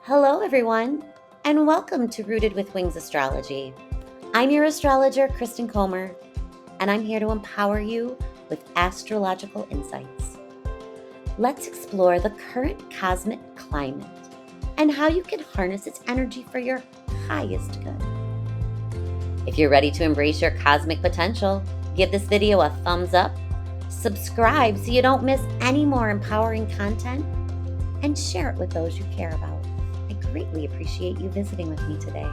Hello, everyone, and welcome to Rooted with Wings Astrology. I'm your astrologer, Kristen Comer, and I'm here to empower you with astrological insights. Let's explore the current cosmic climate and how you can harness its energy for your highest good. If you're ready to embrace your cosmic potential, give this video a thumbs up, subscribe so you don't miss any more empowering content, and share it with those you care about. I greatly appreciate you visiting with me today.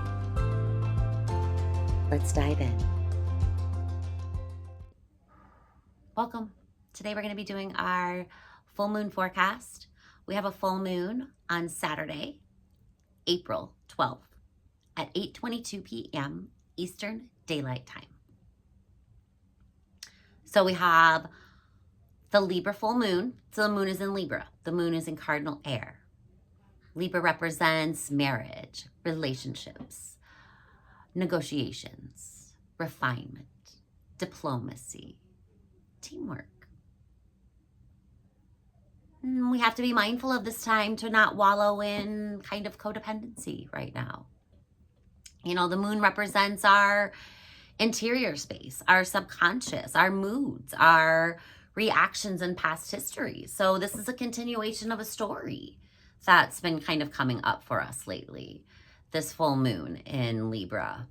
Let's dive in. Welcome. Today we're going to be doing our full moon forecast. We have a full moon on Saturday, April 12th at 8:22 p.m. Eastern Daylight Time. So we have the Libra full moon. So the moon is in Libra. The moon is in cardinal air. Libra represents marriage, relationships, negotiations, refinement, diplomacy, teamwork. We have to be mindful of this time to not wallow in kind of codependency right now. You know, the moon represents our interior space, our subconscious, our moods, our reactions and past history. So this is a continuation of a story that's been kind of coming up for us lately, this full moon in Libra.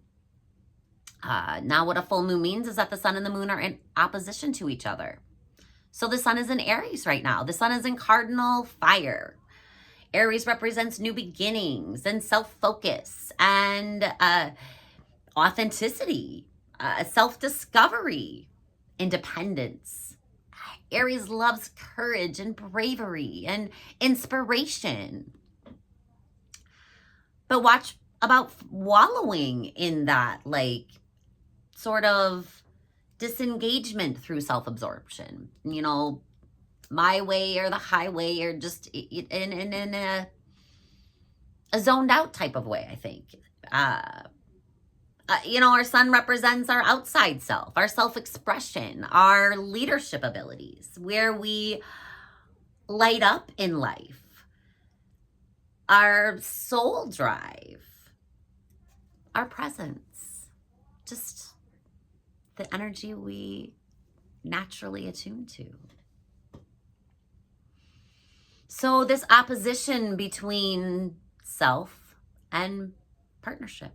Now what a full moon means is that the sun and the moon are in opposition to each other. So the sun is in Aries right now. The sun is in cardinal fire. Aries represents new beginnings and self-focus and authenticity, self-discovery, independence. Aries loves courage and bravery and inspiration. But watch about wallowing in that, like, sort of disengagement through self-absorption. You know, my way or the highway, or just in a zoned out type of way, I think. You know, our sun represents our outside self, our self-expression, our leadership abilities, where we light up in life, our soul drive, our presence, just the energy we naturally attune to. So this opposition between self and partnership,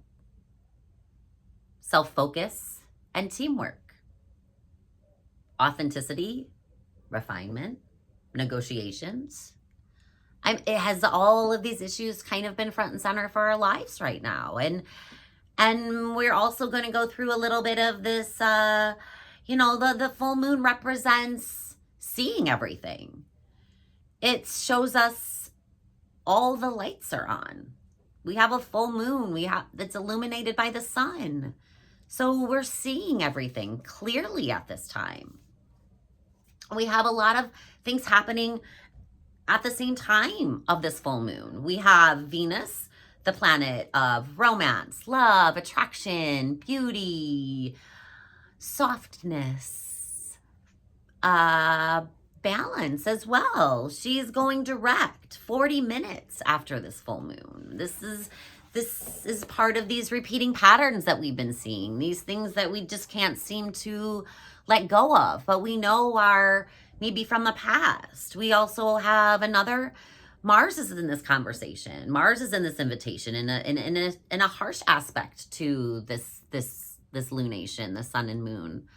self-focus and teamwork, authenticity, refinement, negotiations. It has all of these issues kind of been front and center for our lives right now. And we're also going to go through a little bit of this, you know, the full moon represents seeing everything. It shows us all the lights are on. We have a full moon that's illuminated by the sun. So we're seeing everything clearly at this time. We have a lot of things happening at the same time of this full moon. We have Venus, the planet of romance, love, attraction, beauty, softness, balance as well. She's going direct 40 minutes after this full moon. This is part of these repeating patterns that we've been seeing, these things that we just can't seem to let go of, but we know are maybe from the past. We also have another, Mars is in this conversation. Mars is in this invitation in a harsh aspect to this lunation, the sun and moon.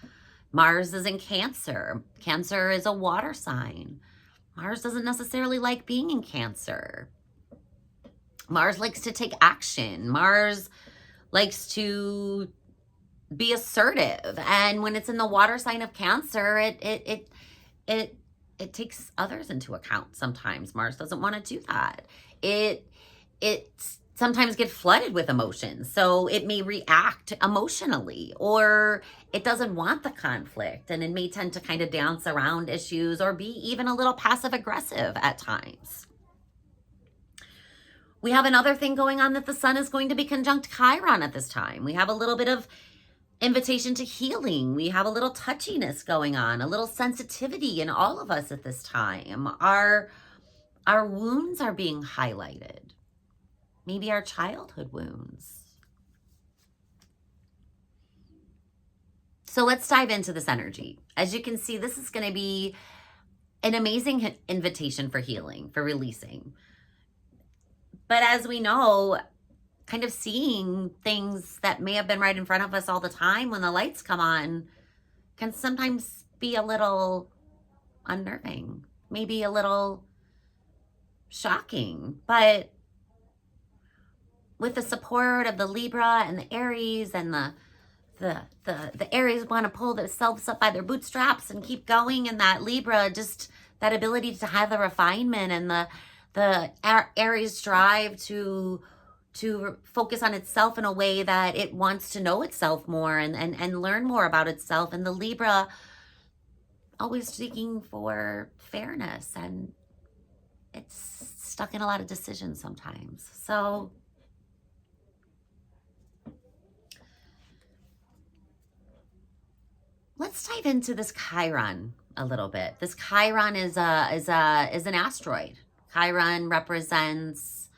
Mars is in Cancer. Cancer is a water sign. Mars doesn't necessarily like being in Cancer. Mars likes to take action. Mars likes to be assertive. And when it's in the water sign of Cancer, it takes others into account sometimes. Mars doesn't want to do that. It sometimes get flooded with emotions. So it may react emotionally, or it doesn't want the conflict, and it may tend to kind of dance around issues or be even a little passive aggressive at times. We have another thing going on, that the sun is going to be conjunct Chiron at this time. We have a little bit of invitation to healing. We have a little touchiness going on, a little sensitivity in all of us at this time. Our wounds are being highlighted. maybe our childhood wounds. So let's dive into this energy. As you can see, this is going to be an amazing invitation for healing, for releasing. But as we know, kind of seeing things that may have been right in front of us all the time when the lights come on can sometimes be a little unnerving, maybe a little shocking. But with the support of the Libra and the Aries, and the Aries want to pull themselves up by their bootstraps and keep going, and that Libra, just that ability to have the refinement, and the Aries drive to focus on itself in a way that it wants to know itself more and learn more about itself. And the Libra always seeking for fairness, and it's stuck in a lot of decisions sometimes. So let's dive into this Chiron a little bit. This Chiron is an asteroid. Chiron represents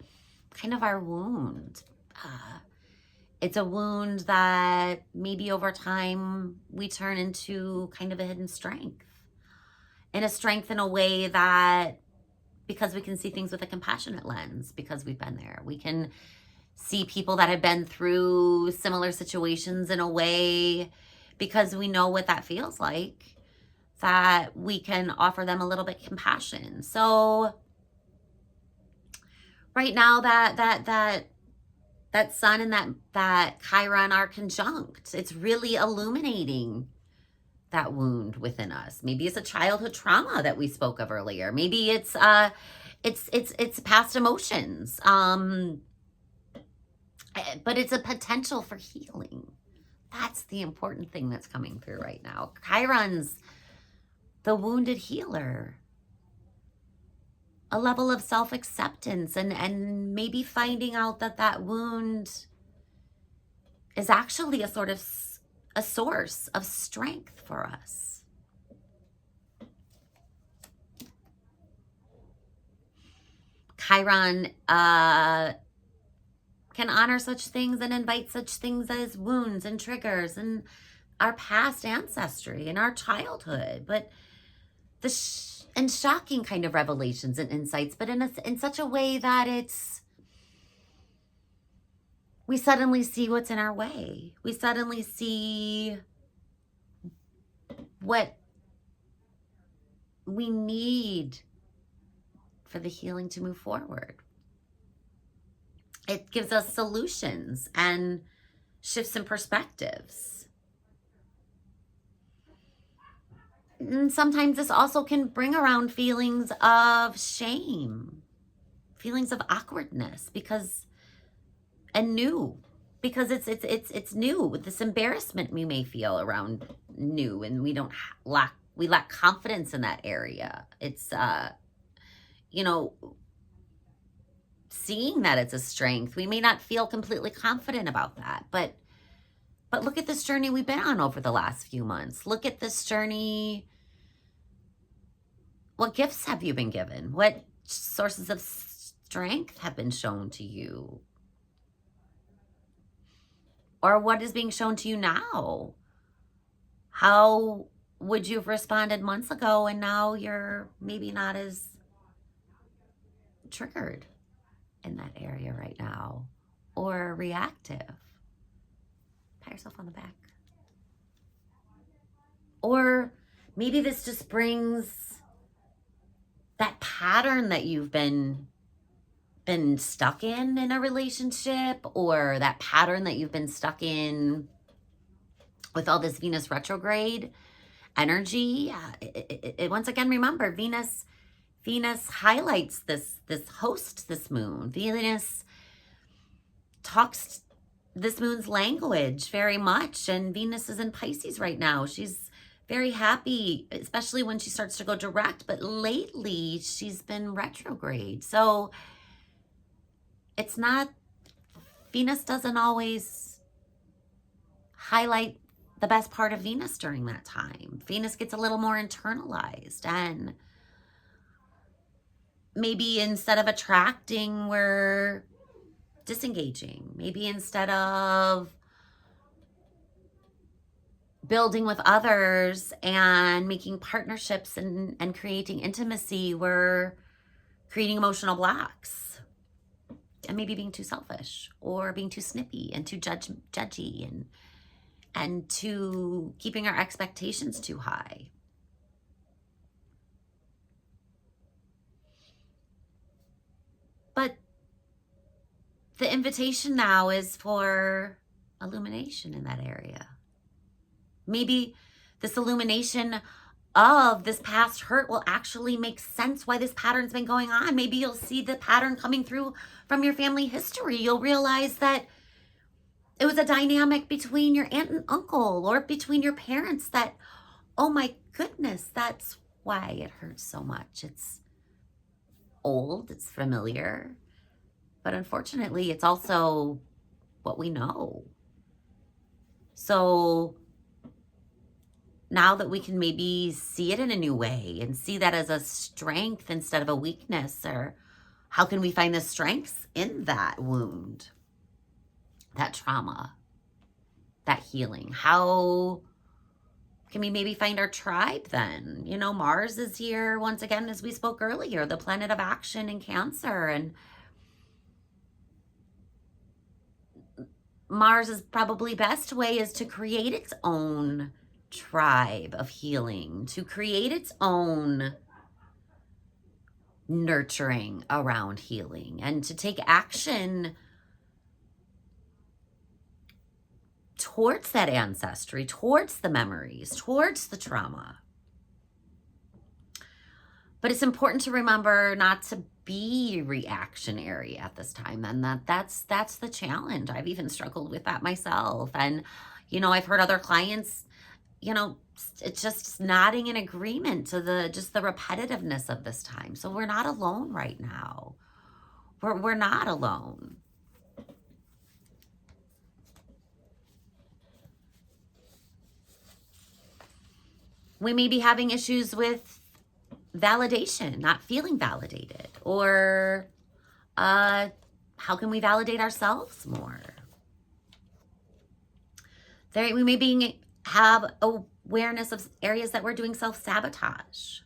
kind of our wound. It's a wound that maybe over time we turn into kind of a hidden strength. And a strength in a way that, because we can see things with a compassionate lens, because we've been there. We can see people that have been through similar situations in a way, because we know what that feels like, that we can offer them a little bit compassion. So right now that sun and that Chiron are conjunct. It's really illuminating that wound within us. Maybe it's a childhood trauma that we spoke of earlier. Maybe it's past emotions. But it's a potential for healing. That's the important thing that's coming through right now. Chiron's the wounded healer. A level of self-acceptance, and maybe finding out that wound is actually a sort of a source of strength for us. Chiron can honor such things and invite such things as wounds and triggers and our past ancestry and our childhood, but and shocking kind of revelations and insights, but in such a way that we suddenly see what's in our way. We suddenly see what we need for the healing to move forward. It gives us solutions and shifts in perspectives. And sometimes this also can bring around feelings of shame, feelings of awkwardness, because it's new. This embarrassment we may feel around new, and we lack confidence in that area. It's seeing that it's a strength. We may not feel completely confident about that, but look at this journey we've been on over the last few months. Look at this journey. What gifts have you been given? What sources of strength have been shown to you? Or what is being shown to you now? How would you have responded months ago, and now you're maybe not as triggered in that area right now, or reactive? Pat yourself on the back. Or maybe this just brings that pattern that you've been stuck in a relationship, or that pattern that you've been stuck in with all this Venus retrograde energy. Once again, remember, Venus highlights this moon. Venus talks this moon's language very much, and Venus is in Pisces right now. She's very happy, especially when she starts to go direct, but lately she's been retrograde. So Venus doesn't always highlight the best part of Venus during that time. Venus gets a little more internalized, and maybe instead of attracting, we're disengaging. Maybe instead of building with others and making partnerships and creating intimacy, we're creating emotional blocks and maybe being too selfish or being too snippy and too judgy and too keeping our expectations too high. But the invitation now is for illumination in that area. Maybe this illumination of this past hurt will actually make sense why this pattern's been going on. Maybe you'll see the pattern coming through from your family history. You'll realize that it was a dynamic between your aunt and uncle or between your parents that, oh my goodness, that's why it hurts so much. It's old, it's familiar, but unfortunately, it's also what we know. So now that we can maybe see it in a new way and see that as a strength instead of a weakness, or how can we find the strengths in that wound, that trauma, that healing? How can we maybe find our tribe then? You know, Mars is here once again, as we spoke earlier, the planet of action in Cancer. And Mars's probably best way is to create its own tribe of healing, to create its own nurturing around healing, and to take action towards that ancestry, towards the memories, towards the trauma. But it's important to remember not to be reactionary at this time, and that's the challenge. I've even struggled with that myself. And you know, I've heard other clients, you know, it's just nodding in agreement to the repetitiveness of this time. So we're not alone right now. We're not alone. We may be having issues with validation, not feeling validated, or how can we validate ourselves more? We may have awareness of areas that we're doing self-sabotage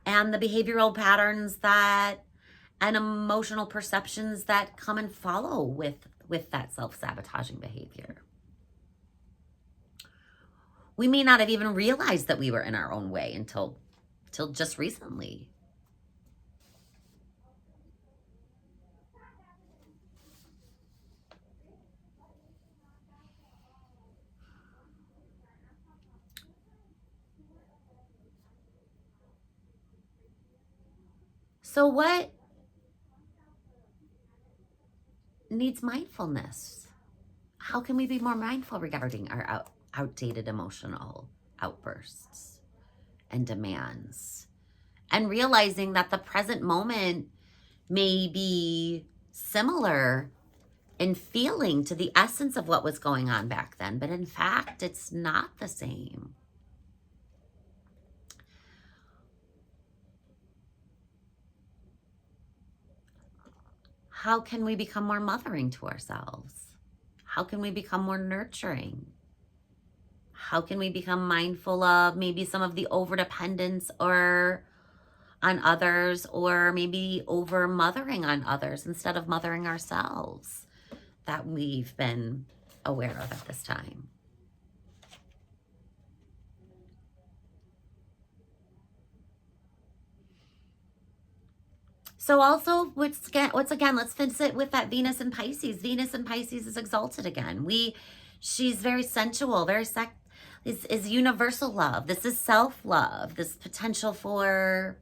and the behavioral patterns that and emotional perceptions that come and follow with that self-sabotaging behavior. We may not have even realized that we were in our own way until just recently. So what needs mindfulness? How can we be more mindful regarding our outdated emotional outbursts and demands, and realizing that the present moment may be similar in feeling to the essence of what was going on back then, but in fact, it's not the same. How can we become more mothering to ourselves? How can we become more nurturing? How can we become mindful of maybe some of the overdependence or on others, or maybe over mothering on others instead of mothering ourselves that we've been aware of at this time? So also, let's visit with that Venus and Pisces. Venus and Pisces is exalted again. She's very sensual, is universal love. This is self-love, this potential for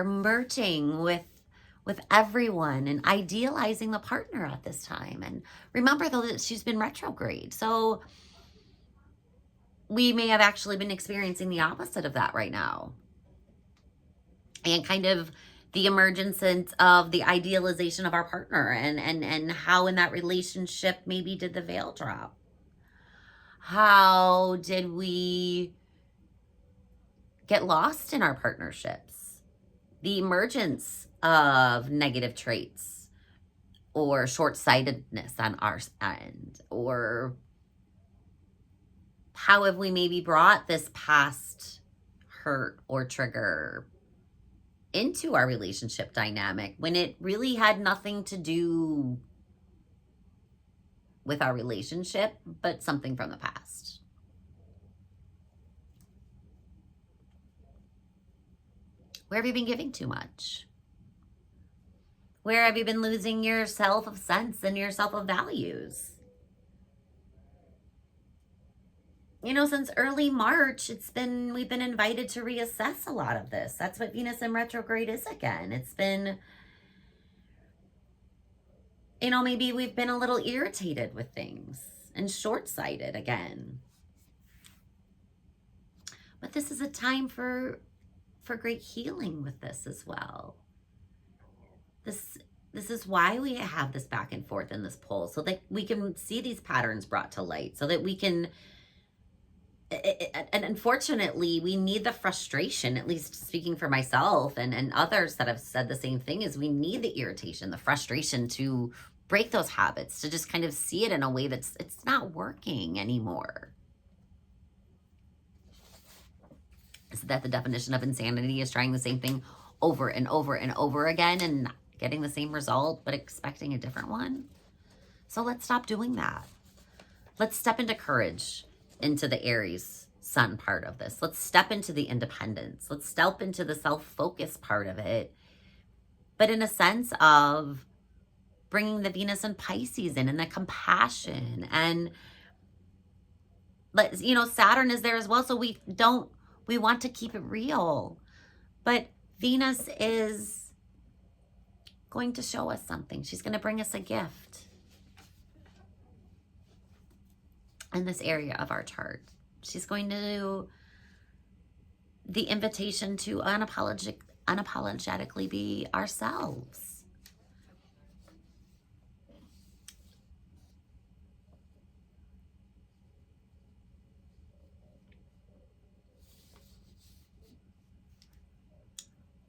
merging with everyone and idealizing the partner at this time. And remember, though, that she's been retrograde. So we may have actually been experiencing the opposite of that right now. And kind of the emergence of the idealization of our partner, and how in that relationship maybe did the veil drop? How did we get lost in our partnerships? the emergence of negative traits or short-sightedness on our end, or how have we maybe brought this past hurt or trigger into our relationship dynamic when it really had nothing to do with our relationship, but something from the past. Where have you been giving too much? Where have you been losing your self of sense and your self of values? You know, since early March, we've been invited to reassess a lot of this. That's what Venus in retrograde is again. It's been, you know, maybe we've been a little irritated with things and short-sighted again. But this is a time for great healing with this as well. This is why we have this back and forth in this poll, so that we can see these patterns brought to light, so that we can, and unfortunately, we need the frustration, at least speaking for myself and others that have said the same thing, is we need the irritation, the frustration to break those habits, to just kind of see it in a way that's, it's not working anymore. Is that the definition of insanity, is trying the same thing over and over and over again and not getting the same result, but expecting a different one? So let's stop doing that. Let's step into courage, into the Aries Sun part of this. Let's step into the independence. Let's step into the self-focus part of it, but in a sense of bringing the Venus and Pisces in, and the compassion, and you know, Saturn is there as well. So we want to keep it real, but Venus is going to show us something. She's going to bring us a gift in this area of our chart. She's going to do the invitation to unapologetically be ourselves.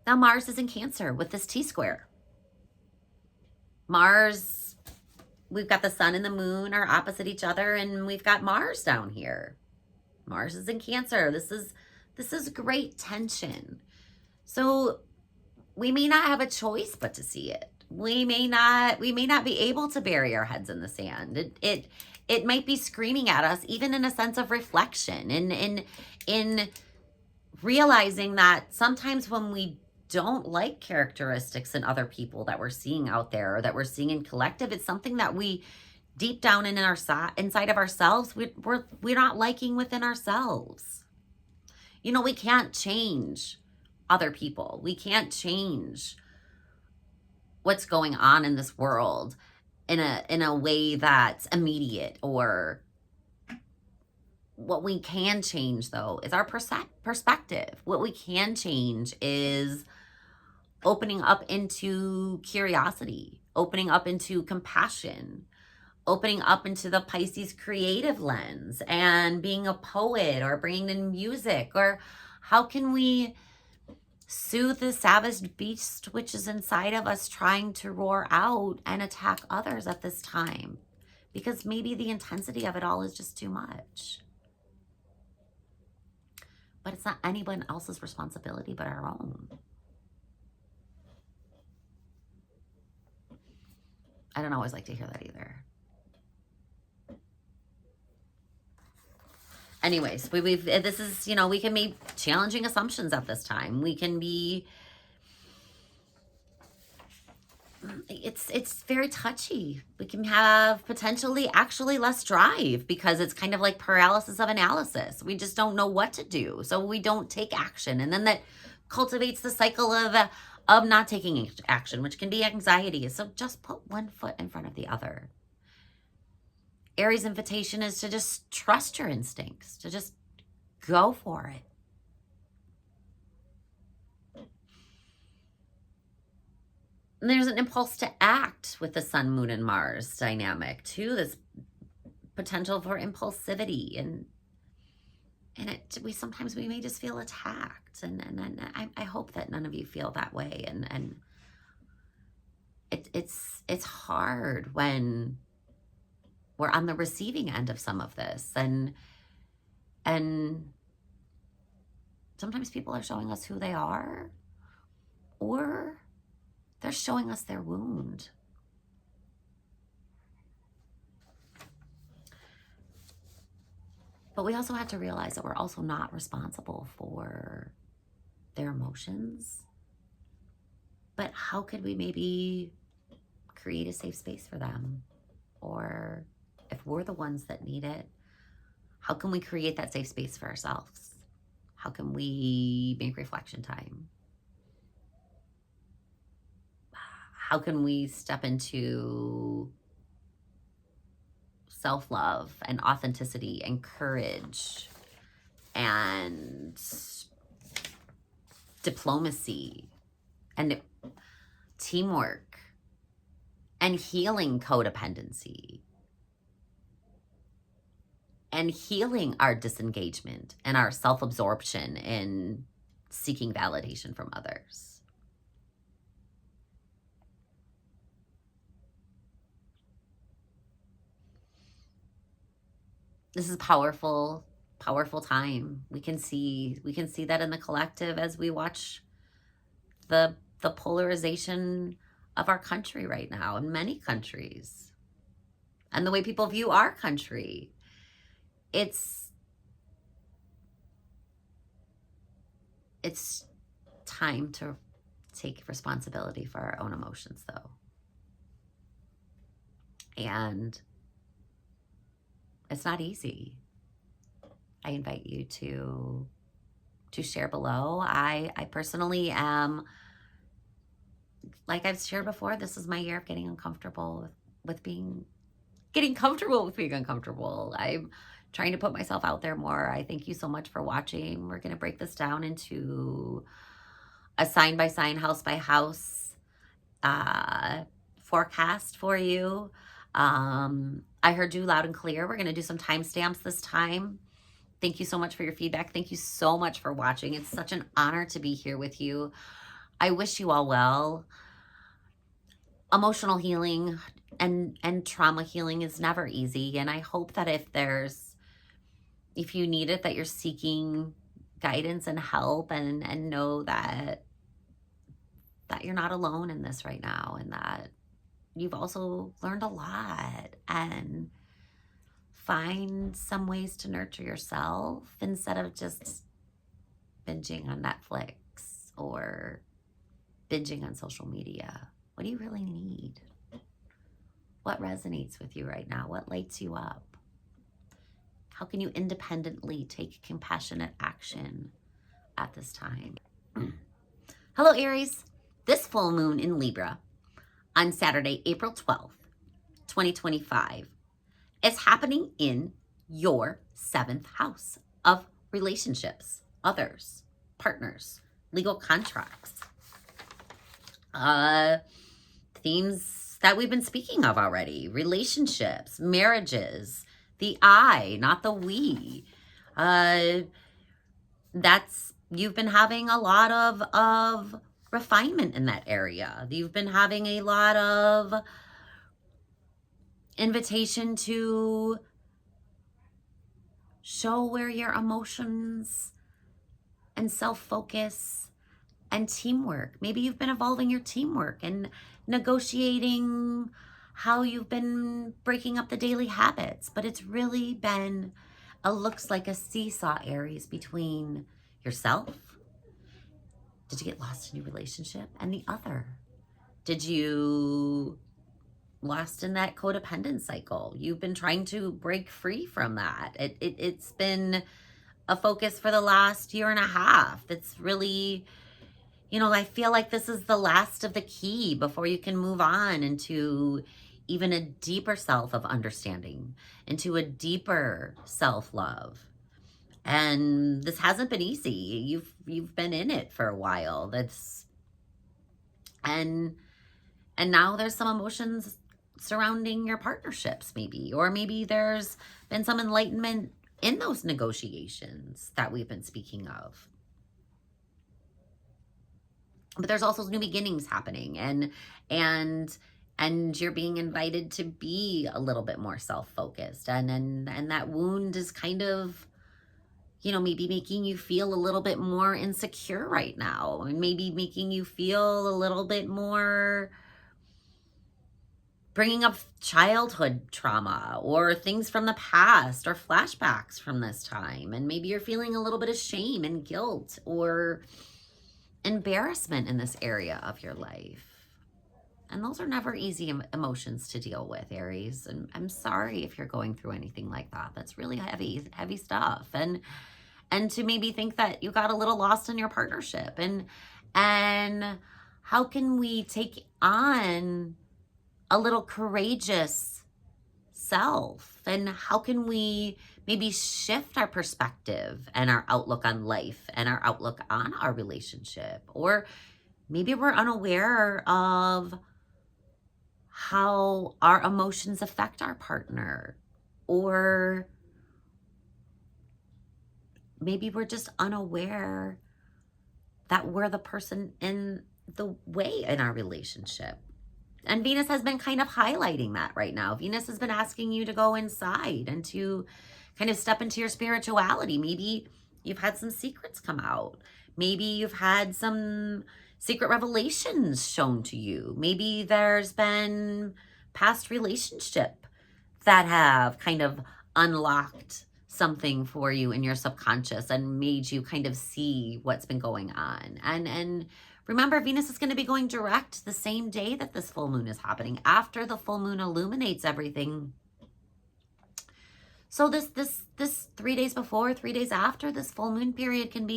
Now Mars is in Cancer with this T-square. Mars, we've got the sun and the moon are opposite each other, and we've got Mars down here. Mars is in Cancer. This is great tension. So we may not have a choice but to see it. We may not be able to bury our heads in the sand. It might be screaming at us, even in a sense of reflection, in realizing that sometimes when we don't like characteristics in other people that we're seeing out there, or that we're seeing in collective, it's something that we deep down inside of ourselves, we're not liking within ourselves. You know, we can't change other people. We can't change what's going on in this world in a way that's immediate. Or what we can change, though, is our perspective. What we can change is opening up into curiosity, opening up into compassion, opening up into the Pisces creative lens, and being a poet, or bringing in music. Or how can we soothe the savage beast which is inside of us, trying to roar out and attack others at this time? Because maybe the intensity of it all is just too much. But it's not anyone else's responsibility but our own. I don't always like to hear that either. Anyways, this is, you know, we can make challenging assumptions at this time. We can be, it's very touchy. We can have potentially actually less drive, because it's kind of like paralysis of analysis. We just don't know what to do, so we don't take action, and then that cultivates the cycle of not taking action, which can be anxiety. So just put one foot in front of the other. Aries' invitation is to just trust your instincts, to just go for it. And there's an impulse to act with the Sun, Moon, and Mars dynamic too. This potential for impulsivity, and And sometimes we may just feel attacked. And I hope that none of you feel that way. And it's hard when we're on the receiving end of some of this. And sometimes people are showing us who they are, or they're showing us their wound. But we also have to realize that we're also not responsible for their emotions. But how could we maybe create a safe space for them? Or if we're the ones that need it, how can we create that safe space for ourselves? How can we make reflection time? How can we step into self-love and authenticity and courage and diplomacy and teamwork and healing codependency and healing our disengagement and our self-absorption in seeking validation from others? This is powerful, powerful time. We can see that in the collective as we watch the polarization of our country right now, in many countries, and the way people view our country. It's time to take responsibility for our own emotions, though. And it's not easy. I invite you to share below. I personally am, like I've shared before, this is my year of getting uncomfortable with being uncomfortable. I'm trying to put myself out there more. I thank you so much for watching. We're going to break this down into a sign by sign, house by house forecast for you. I heard you loud and clear. We're going to do some timestamps this time. Thank you so much for your feedback. Thank you so much for watching. It's such an honor to be here with you. I wish you all well. Emotional healing and trauma healing is never easy. And I hope that if you need it, that you're seeking guidance and help, and know that you're not alone in this right now, and that you've also learned a lot, and find some ways to nurture yourself instead of just binging on Netflix or binging on social media. What do you really need? What resonates with you right now? What lights you up? How can you independently take compassionate action at this time? Hello, Aries. This full moon in Libra on Saturday, April 12th, 2025, is happening in your 7th house of relationships, others, partners, legal contracts. Themes that we've been speaking of already: relationships, marriages, the I, not the we. You've been having a lot of refinement in that area. You've been having a lot of invitation to show where your emotions and self-focus and teamwork. Maybe you've been evolving your teamwork and negotiating how you've been breaking up the daily habits, but it's really been looks like a seesaw, Aries, between yourself. Did you get lost in your relationship? And the other. Did you lost in that codependent cycle? You've been trying to break free from that. It's been a focus for the last year and a half. It's really, I feel like this is the last of the key before you can move on into even a deeper self of understanding, into a deeper self-love. And this hasn't been easy. You've been in it for a while. And now there's some emotions surrounding your partnerships, maybe, or maybe there's been some enlightenment in those negotiations that we've been speaking of. But there's also new beginnings happening, and you're being invited to be a little bit more self-focused, and that wound is kind of, maybe making you feel a little bit more insecure right now, and maybe making you feel a little bit more, bringing up childhood trauma or things from the past or flashbacks from this time. And maybe you're feeling a little bit of shame and guilt or embarrassment in this area of your life. And those are never easy emotions to deal with, Aries. And I'm sorry if you're going through anything like that. That's really heavy, heavy stuff. And to maybe think that you got a little lost in your partnership. And how can we take on a little courageous self? And how can we maybe shift our perspective and our outlook on life and our outlook on our relationship? Or maybe we're unaware of how our emotions affect our partner, or maybe we're just unaware that we're the person in the way in our relationship. And Venus has been kind of highlighting that right now. Venus has been asking you to go inside and to kind of step into your spirituality. Maybe you've had some secrets come out. Maybe you've had some secret revelations shown to you. Maybe there's been past relationship that have kind of unlocked something for you in your subconscious and made you kind of see what's been going on. And remember, Venus is going to be going direct the same day that this full moon is happening, after the full moon illuminates everything. So this 3 days before, 3 days after this full moon period can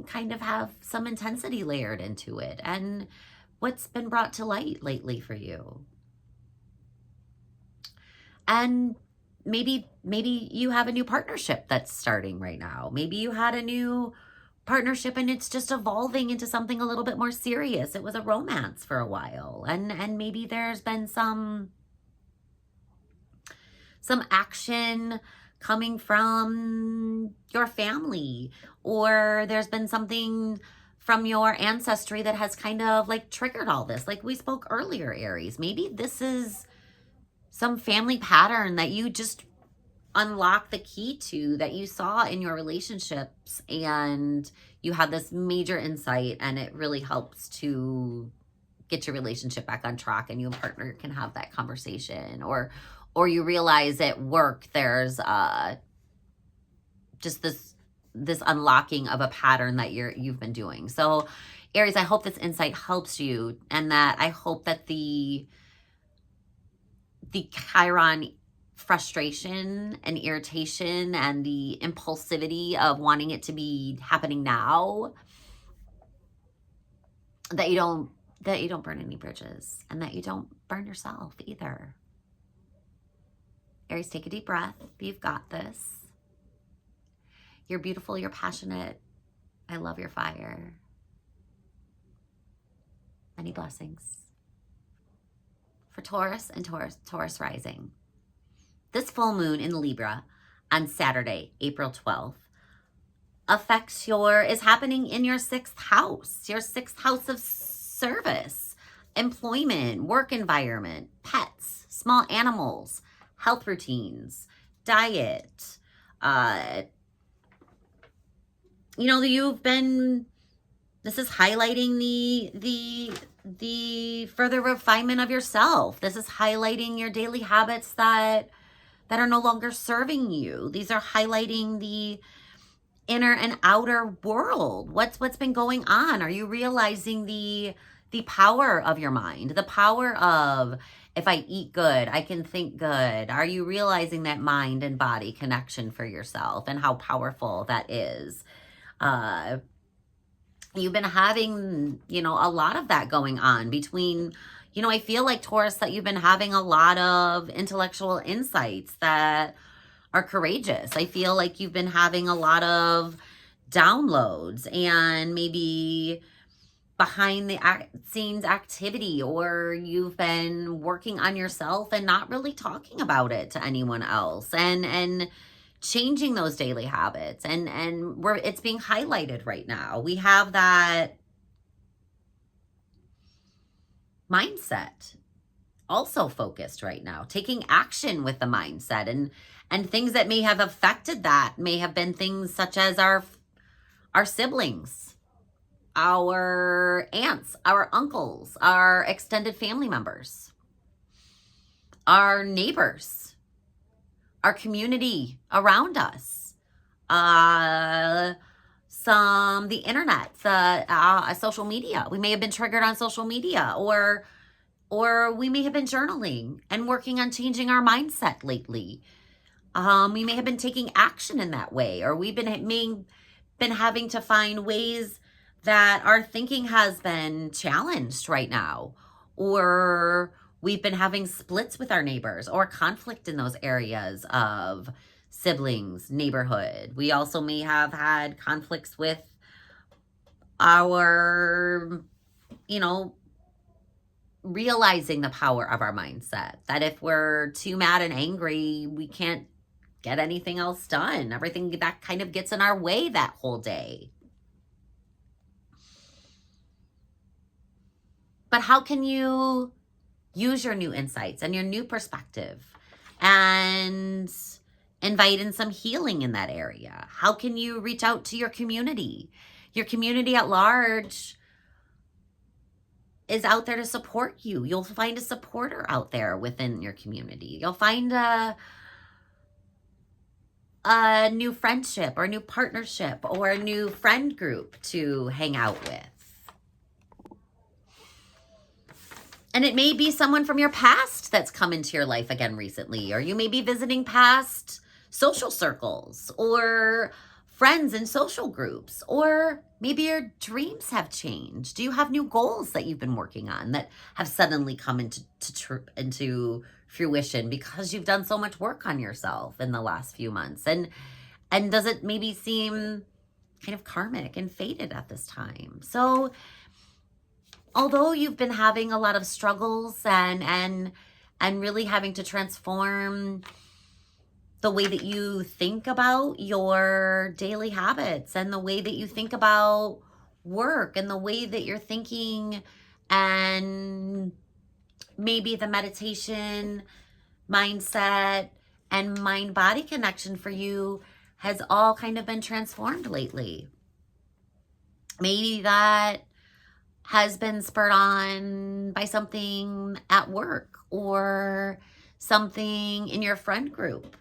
kind of have some intensity layered into it. And what's been brought to light lately for you. And maybe you have a new partnership that's starting right now. Maybe you had a new partnership and it's just evolving into something a little bit more serious. It was a romance for a while. And maybe there's been some action coming from your family, or there's been something from your ancestry that has kind of like triggered all this. Like we spoke earlier, Aries, maybe this is some family pattern that you just unlock the key to, that you saw in your relationships, and you had this major insight, and it really helps to get your relationship back on track, and you and partner can have that conversation. Or you realize at work there's just this unlocking of a pattern that you've been doing. So Aries, I hope this insight helps you, and that I hope that the Chiron frustration and irritation and the impulsivity of wanting it to be happening now, that you don't burn any bridges, and that you don't burn yourself either. Aries, take a deep breath. You've got this. You're beautiful. You're passionate. I love your fire. Many blessings. For Taurus and Taurus rising, this full moon in Libra on Saturday, April 12th, is happening in your 6th house, your 6th house of service, employment, work environment, pets, small animals, health routines, diet. This is highlighting the further refinement of yourself. This is highlighting your daily habits that are no longer serving you. These are highlighting the inner and outer world. What's been going on? Are you realizing the power of your mind? The power of, if I eat good, I can think good. Are you realizing that mind and body connection for yourself and how powerful that is? You've been having, a lot of that going on between, I feel like, Taurus, that you've been having a lot of intellectual insights that are courageous. I feel like you've been having a lot of downloads and maybe behind the scenes activity, or you've been working on yourself and not really talking about it to anyone else, and changing those daily habits, and it's being highlighted right now. We have that mindset also focused right now, taking action with the mindset, and things that may have affected that may have been things such as our siblings, our aunts, our uncles, our extended family members, our neighbors, our community around us, the internet, social media. We may have been triggered on social media, or we may have been journaling and working on changing our mindset lately. We may have been taking action in that way, or we've been having to find ways that our thinking has been challenged right now, or we've been having splits with our neighbors or conflict in those areas of siblings, neighborhood. We also may have had conflicts with our, realizing the power of our mindset, that if we're too mad and angry, we can't get anything else done. Everything that kind of gets in our way that whole day. But how can you use your new insights and your new perspective and invite in some healing in that area? How can you reach out to your community? Your community at large is out there to support you. You'll find a supporter out there within your community. You'll find a new friendship or new partnership or a new friend group to hang out with. And it may be someone from your past that's come into your life again recently, or you may be visiting past social circles or friends in social groups, or maybe your dreams have changed. Do you have new goals that you've been working on that have suddenly come into fruition because you've done so much work on yourself in the last few months? And does it maybe seem kind of karmic and fated at this time? So although you've been having a lot of struggles and really having to transform the way that you think about your daily habits and the way that you think about work and the way that you're thinking, and maybe the meditation mindset and mind-body connection for you has all kind of been transformed lately. Maybe that has been spurred on by something at work or something in your friend group.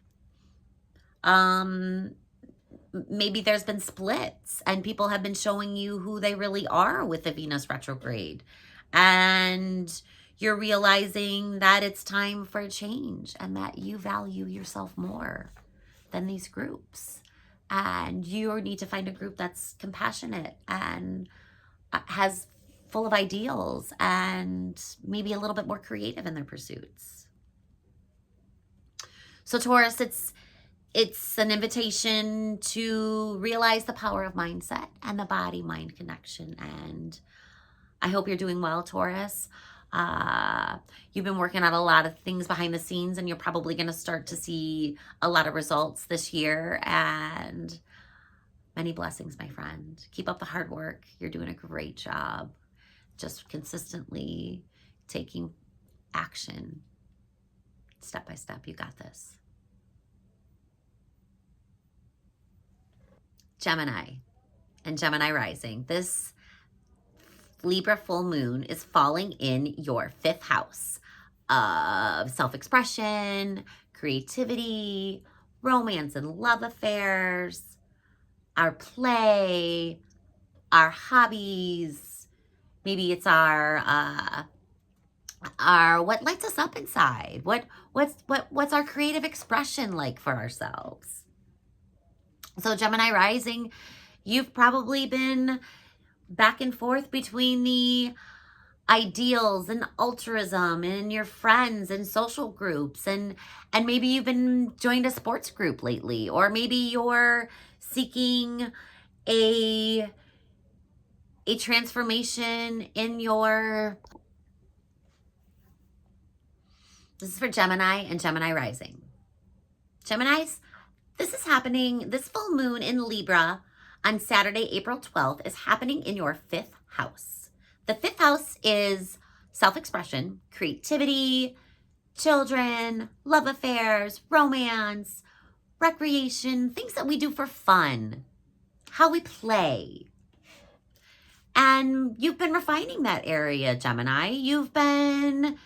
Maybe there's been splits and people have been showing you who they really are with the Venus retrograde, and you're realizing that it's time for a change and that you value yourself more than these groups, and you need to find a group that's compassionate and has full of ideals and maybe a little bit more creative in their pursuits. So Taurus, it's an invitation to realize the power of mindset and the body-mind connection. And I hope you're doing well, Taurus. You've been working on a lot of things behind the scenes, and you're probably going to start to see a lot of results this year. And many blessings, my friend. Keep up the hard work. You're doing a great job. Just consistently taking action step by step. You got this. Gemini and Gemini rising. This Libra full moon is falling in your 5th house of self-expression, creativity, romance and love affairs, our play, our hobbies. Maybe it's our what lights us up inside. What's our creative expression like for ourselves? So Gemini rising, you've probably been back and forth between the ideals and altruism and your friends and social groups, and maybe you've been joined a sports group lately, or maybe you're seeking a transformation in your, this is for Gemini and Gemini rising. Geminis, This is happening, this full moon in Libra on Saturday, April 12th, is happening in your 5th house. The 5th house is self-expression, creativity, children, love affairs, romance, recreation, things that we do for fun, how we play. And you've been refining that area, Gemini. You've been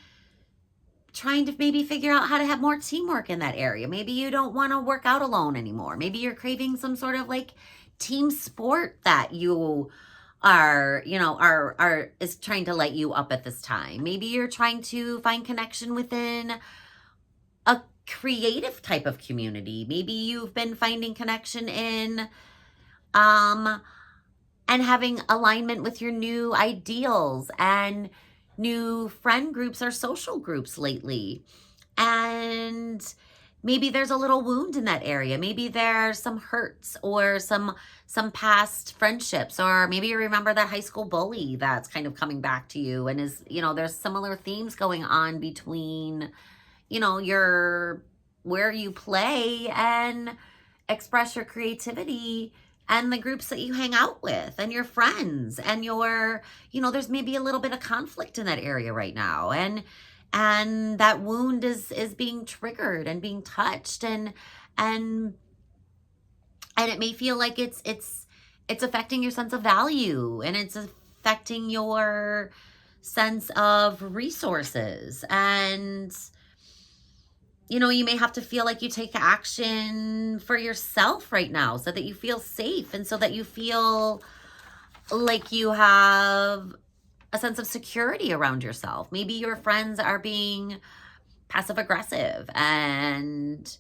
trying to maybe figure out how to have more teamwork in that area. Maybe you don't want to work out alone anymore. Maybe you're craving some sort of like team sport that you are, is trying to light you up at this time. Maybe you're trying to find connection within a creative type of community. Maybe you've been finding connection in, and having alignment with your new ideals and new friend groups or social groups lately. And maybe there's a little wound in that area. Maybe there's some hurts or some past friendships, or maybe you remember that high school bully that's kind of coming back to you, and is, there's similar themes going on between, your where you play and express your creativity and the groups that you hang out with and your friends and your, there's maybe a little bit of conflict in that area right now. And that wound is being triggered and being touched, and it may feel like it's affecting your sense of value, and it's affecting your sense of resources. And you may have to feel like you take action for yourself right now so that you feel safe, and so that you feel like you have a sense of security around yourself. Maybe your friends are being passive aggressive and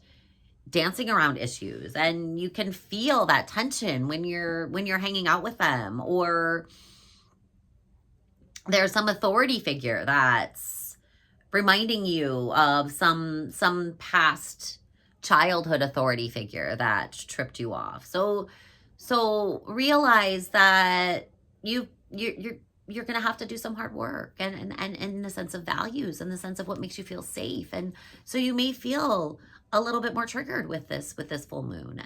dancing around issues, and you can feel that tension when you're hanging out with them, or there's some authority figure that's reminding you of some past childhood authority figure that tripped you off. So realize that you're going to have to do some hard work, and in the sense of values, and the sense of what makes you feel safe. And so you may feel a little bit more triggered with this full moon,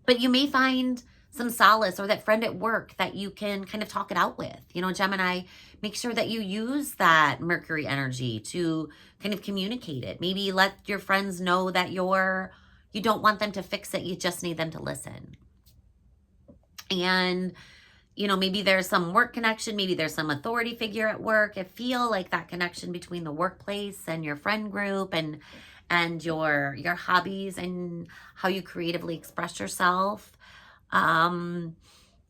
but you may find some solace, or that friend at work that you can kind of talk it out with. Gemini, make sure that you use that Mercury energy to kind of communicate it. Maybe let your friends know that you don't want them to fix it. You just need them to listen. And, maybe there's some work connection. Maybe there's some authority figure at work. I feel like that connection between the workplace and your friend group and your hobbies and how you creatively express yourself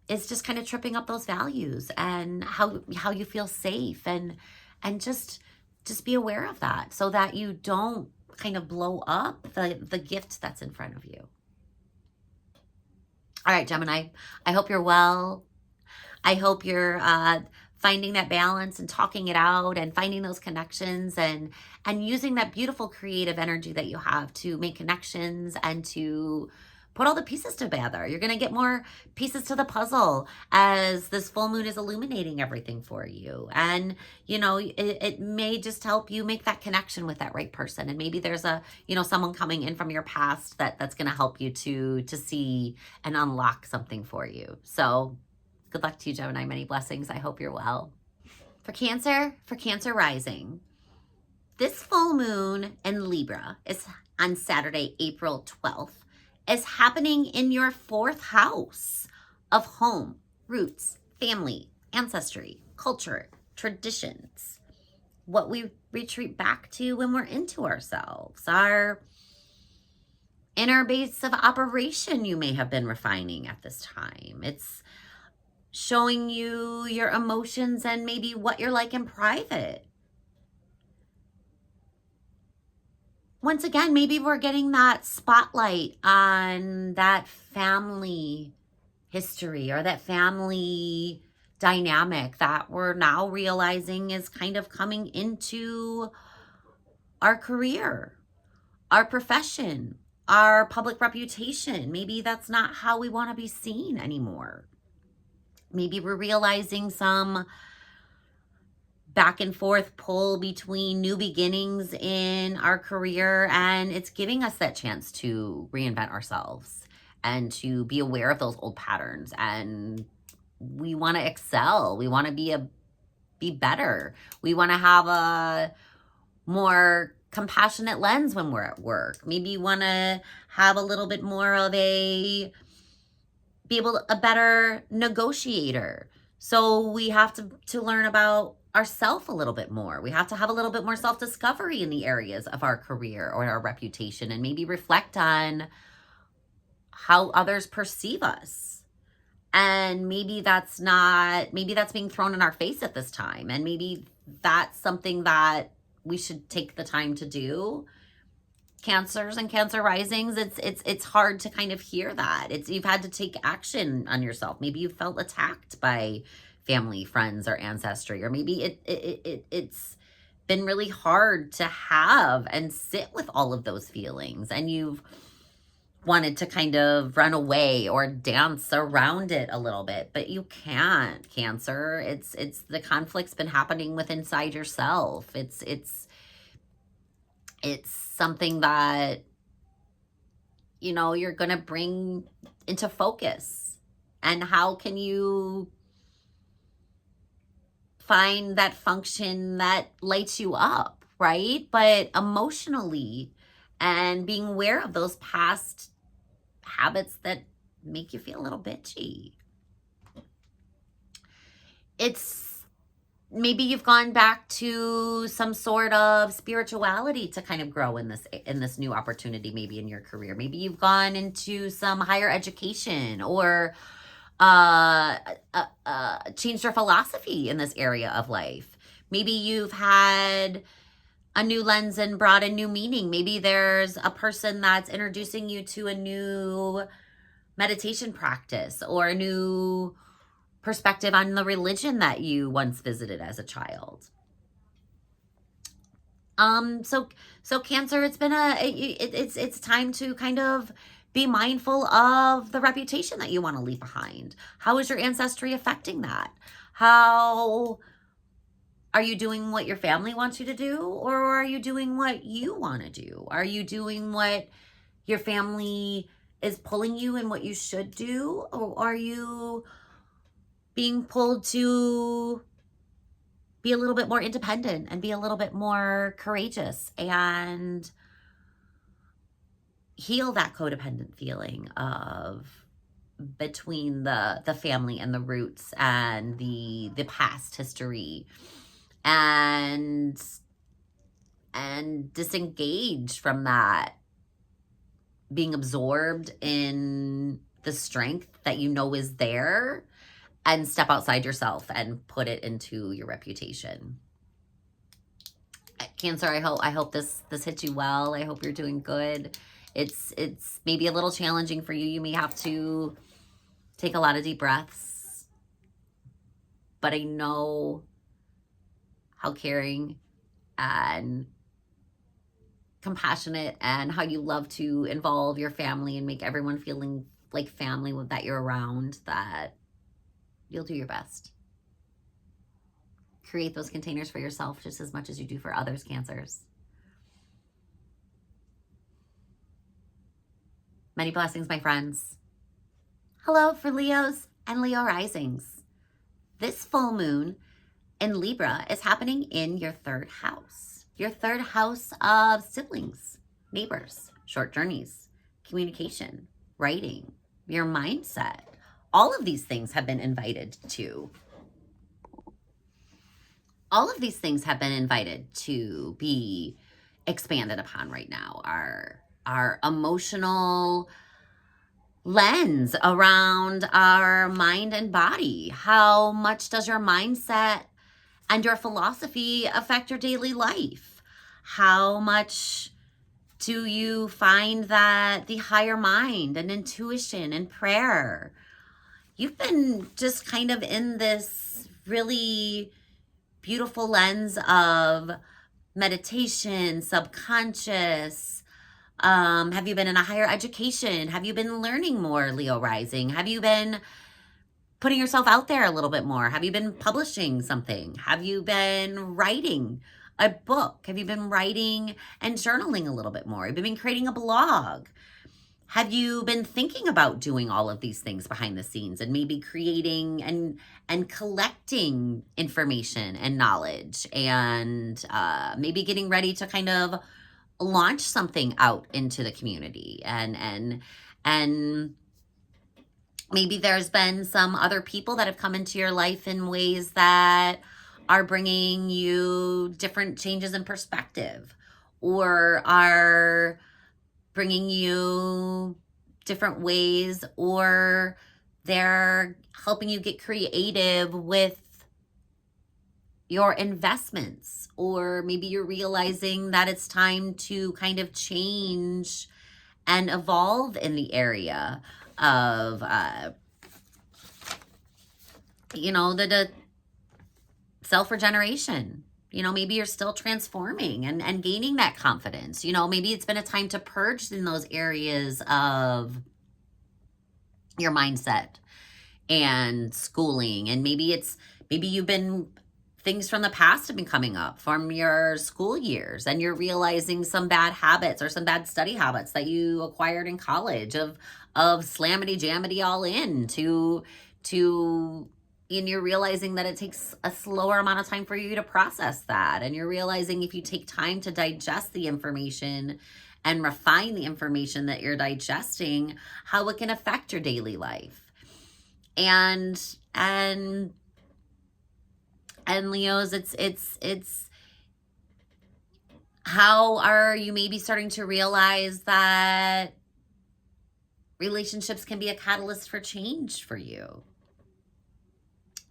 is just kind of tripping up those values and how you feel safe, and just be aware of that, so that you don't kind of blow up the gift that's in front of you. All right, Gemini, I hope you're well. I hope you're finding that balance and talking it out and finding those connections, and using that beautiful creative energy that you have to make connections and to put all the pieces together. You're going to get more pieces to the puzzle as this full moon is illuminating everything for you. And, it may just help you make that connection with that right person. And maybe there's someone coming in from your past that's going to help you to see and unlock something for you. So good luck to you, Gemini. Many blessings. I hope you're well. For Cancer rising, this full moon in Libra is on Saturday, April 12th. Is happening in your 4th house of home, roots, family, ancestry, culture, traditions, what we retreat back to when we're into ourselves, our inner base of operation you may have been refining at this time. It's showing you your emotions and maybe what you're like in private. Once again, maybe we're getting that spotlight on that family history or that family dynamic that we're now realizing is kind of coming into our career, our profession, our public reputation. Maybe that's not how we want to be seen anymore. Maybe we're realizing some back and forth pull between new beginnings in our career, and it's giving us that chance to reinvent ourselves and to be aware of those old patterns. And we want to excel. We want to be better. We want to have a more compassionate lens when we're at work. Maybe you want to have a little bit more of a better negotiator. So we have to learn about ourselves a little bit more. We have to have a little bit more self-discovery in the areas of our career or our reputation, and maybe reflect on how others perceive us. And maybe that's being thrown in our face at this time. And maybe that's something that we should take the time to do. Cancers and Cancer risings, it's hard to kind of hear that. You've had to take action on yourself. Maybe you felt attacked by family, friends, or ancestry, or maybe it's been really hard to have and sit with all of those feelings, and you've wanted to kind of run away or dance around it a little bit, but you can't, Cancer. It's the conflict's been happening within inside yourself. It's something that, you know, you're going to bring into focus. And how can you find that function that lights you up, right? But emotionally, and being aware of those past habits that make you feel a little bitchy. Maybe you've gone back to some sort of spirituality to kind of grow in this new opportunity, maybe in your career. Maybe you've gone into some higher education, or changed your philosophy in this area of life. Maybe you've had a new lens and brought a new meaning. Maybe there's a person that's introducing you to a new meditation practice, or a new perspective on the religion that you once visited as a child. So Cancer, it's time to kind of be mindful of the reputation that you want to leave behind. How is your ancestry affecting that? How are you doing what your family wants you to do, or are you doing what you want to do? Are you doing what your family is pulling you and what you should do, or are you being pulled to be a little bit more independent and be a little bit more courageous and heal that codependent feeling of between the family and the roots and the past history, and disengage from that, being absorbed in the strength that you know is there, and step outside yourself and put it into your reputation. Cancer, I hope this hits you well. I hope you're doing good. It's maybe a little challenging for you. You may have to take a lot of deep breaths, but I know how caring and compassionate, and how you love to involve your family and make everyone feeling like family that you're around, that you'll do your best. Create those containers for yourself just as much as you do for others, Cancers. Many blessings, my friends. Hello for Leos and Leo risings. This full moon in Libra is happening in your third house. Your third house of siblings, neighbors, short journeys, communication, writing, your mindset. All of these things have been invited to. All of these things have been invited to be expanded upon right now. Our emotional lens around our mind and body. How much does your mindset and your philosophy affect your daily life? How much do you find that the higher mind and intuition and prayer? You've been just kind of in this really beautiful lens of meditation, subconscious. Have you been in a higher education? Have you been learning more, Leo rising? Have you been putting yourself out there a little bit more? Have you been publishing something? Have you been writing a book? Have you been writing and journaling a little bit more? Have you been creating a blog? Have you been thinking about doing all of these things behind the scenes and maybe creating and collecting information and knowledge and maybe getting ready to kind of launch something out into the community and maybe there's been some other people that have come into your life in ways that are bringing you different changes in perspective or are bringing you different ways, or they're helping you get creative with your investments, or maybe you're realizing that it's time to kind of change and evolve in the area of, the self-regeneration. Maybe you're still transforming and gaining that confidence. Maybe it's been a time to purge in those areas of your mindset and schooling. And maybe you've been, things from the past have been coming up from your school years, and you're realizing some bad habits or some bad study habits that you acquired in college of slammity jammity all in and you're realizing that it takes a slower amount of time for you to process that. And you're realizing if you take time to digest the information and refine the information that you're digesting, how it can affect your daily life. And Leos, it's how are you maybe starting to realize that relationships can be a catalyst for change for you?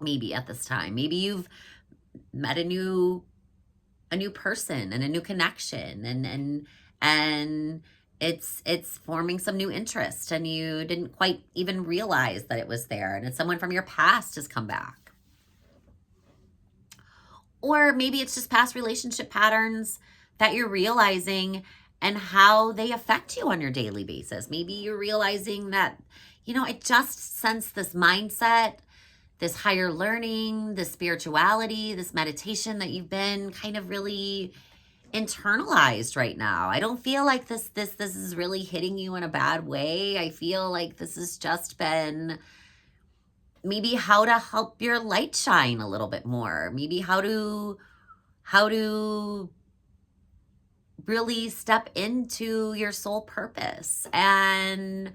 Maybe at this time, maybe you've met a new person and a new connection, and it's forming some new interest, and you didn't quite even realize that it was there, and it's someone from your past has come back. Or maybe it's just past relationship patterns that you're realizing and how they affect you on your daily basis. Maybe you're realizing that, I just sense this mindset, this higher learning, this spirituality, this meditation that you've been kind of really internalized right now. I don't feel like this is really hitting you in a bad way. I feel like this has just been maybe how to help your light shine a little bit more. Maybe how to really step into your soul purpose, and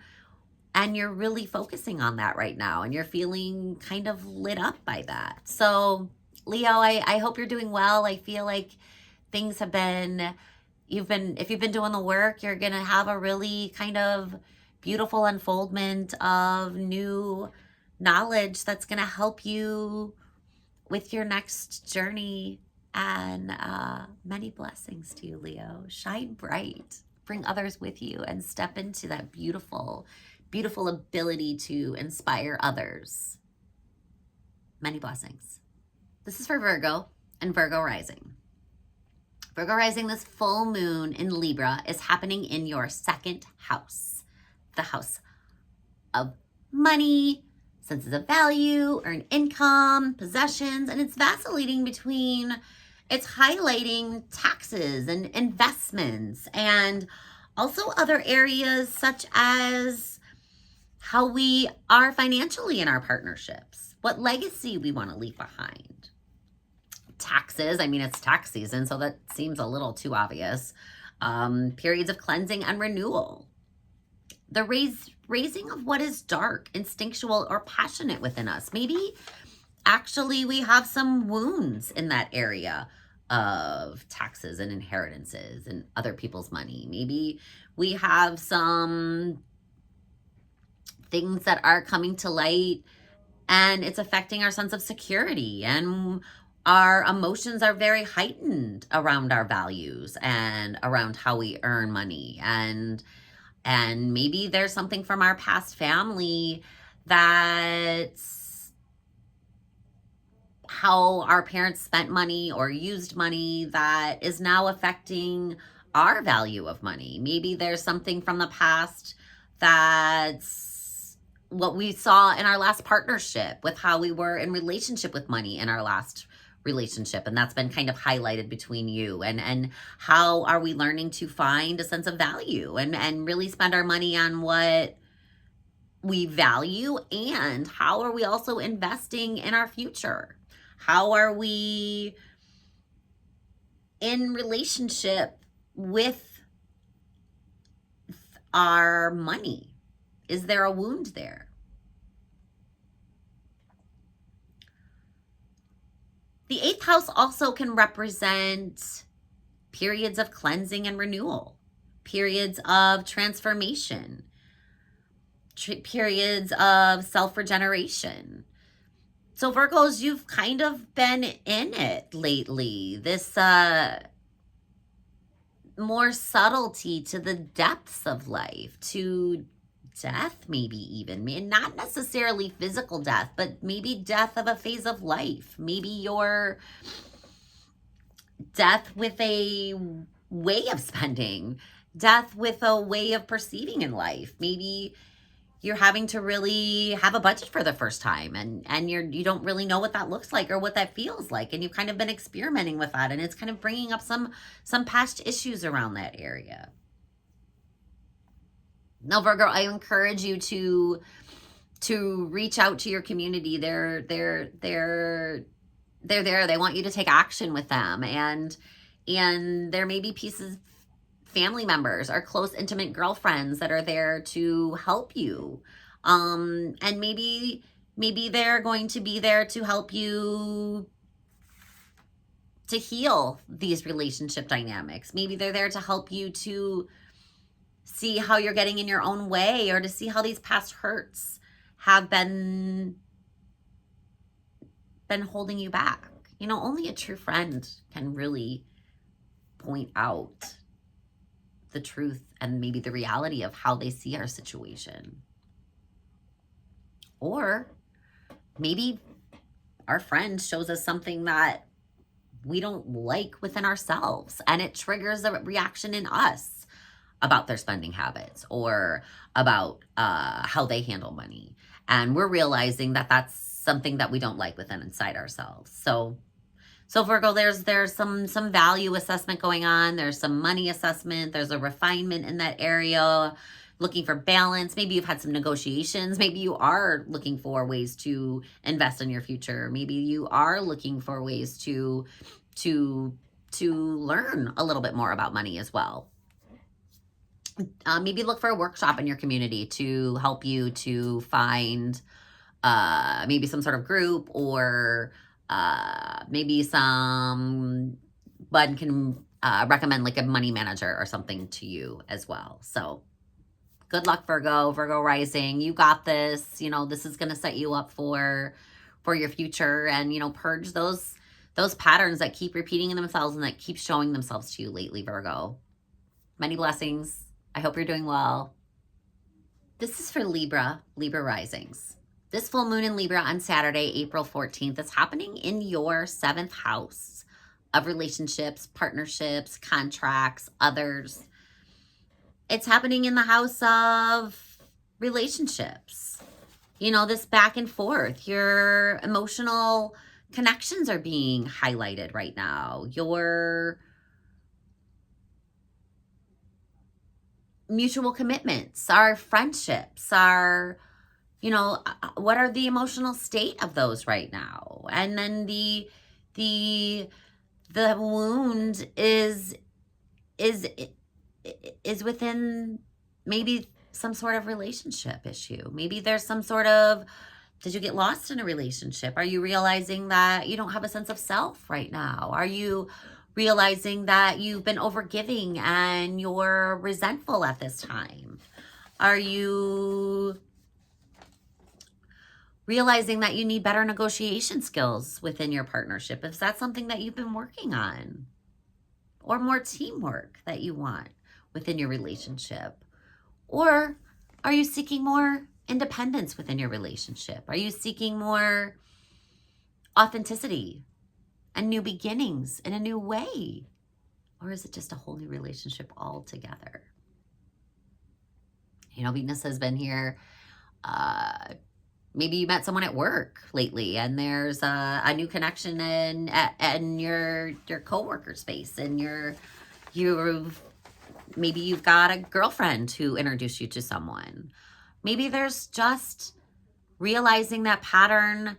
you're really focusing on that right now, and you're feeling kind of lit up by that. So Leo, I hope you're doing well. I feel like things have been, if you've been doing the work, you're going to have a really kind of beautiful unfoldment of new knowledge that's going to help you with your next journey. And many blessings to you, Leo. Shine bright, bring others with you, and step into that beautiful ability to inspire others. Many blessings. This is for Virgo and Virgo rising. Virgo rising, this full moon in Libra is happening in your second house, the house of money, senses of value, earned income, possessions, and it's vacillating between, it's highlighting taxes and investments, and also other areas such as how we are financially in our partnerships, what legacy we want to leave behind. Taxes, it's tax season, so that seems a little too obvious. Periods of cleansing and renewal. The raising of what is dark, instinctual, or passionate within us. Maybe actually we have some wounds in that area of taxes and inheritances and other people's money. Maybe we have some things that are coming to light and it's affecting our sense of security, and our emotions are very heightened around our values and around how we earn money. And maybe there's something from our past family that's how our parents spent money or used money that is now affecting our value of money. Maybe there's something from the past that's what we saw in our last partnership, with how we were in relationship with money in our last relationship. And that's been kind of highlighted between you, and how are we learning to find a sense of value and really spend our money on what we value, and how are we also investing in our future? How are we in relationship with our money? Is there a wound there? The 8th house also can represent periods of cleansing and renewal, periods of transformation, periods of self-regeneration. So Virgos, you've kind of been in it lately. This more subtlety to the depths of life, to death, maybe even. Not necessarily physical death, but maybe death of a phase of life. Maybe your death with a way of spending, death with a way of perceiving in life. Maybe you're having to really have a budget for the first time, and you don't really know what that looks like or what that feels like, and you've kind of been experimenting with that, and it's kind of bringing up some past issues around that area. Now, Virgo, I encourage you to reach out to your community. They're there. They want you to take action with them, and there may be pieces, family members or close, intimate girlfriends that are there to help you. And maybe they're going to be there to help you to heal these relationship dynamics. Maybe they're there to help you to see how you're getting in your own way, or to see how these past hurts have been holding you back. You know, only a true friend can really point out the truth and maybe the reality of how they see our situation. Or maybe our friend shows us something that we don't like within ourselves, and it triggers a reaction in us about their spending habits or about how they handle money. And we're realizing that that's something that we don't like within inside ourselves. So Virgo, there's some value assessment going on. There's some money assessment. There's a refinement in that area, looking for balance. Maybe you've had some negotiations. Maybe you are looking for ways to invest in your future. Maybe you are looking for ways to learn a little bit more about money as well. Maybe look for a workshop in your community to help you to find maybe some sort of group, or maybe someone can recommend like a money manager or something to you as well. So good luck, Virgo rising. You got this. You know, this is going to set you up for your future, and, you know, purge those patterns that keep repeating themselves and that keep showing themselves to you lately, Virgo. Many blessings. I hope you're doing well. This is for Libra risings. This full moon in Libra on Saturday, April 14th, is happening in your 7th house of relationships, partnerships, contracts, others. It's happening in the house of relationships. You know, this back and forth. Your emotional connections are being highlighted right now. Your mutual commitments, our friendships, our, you know, what are the emotional state of those right now? And then the wound is within maybe some sort of relationship issue. Maybe there's some sort of, did you get lost in a relationship? Are you realizing that you don't have a sense of self right now? Are you realizing that you've been overgiving and you're resentful at this time? Are you realizing that you need better negotiation skills within your partnership? Is that something that you've been working on? Or more teamwork that you want within your relationship? Or are you seeking more independence within your relationship? Are you seeking more authenticity and new beginnings in a new way? Or is it just a whole new relationship altogether? You know, Venus has been here Maybe you met someone at work lately, and there's a new connection in your coworker space, and maybe you've got a girlfriend who introduced you to someone. Maybe there's just realizing that pattern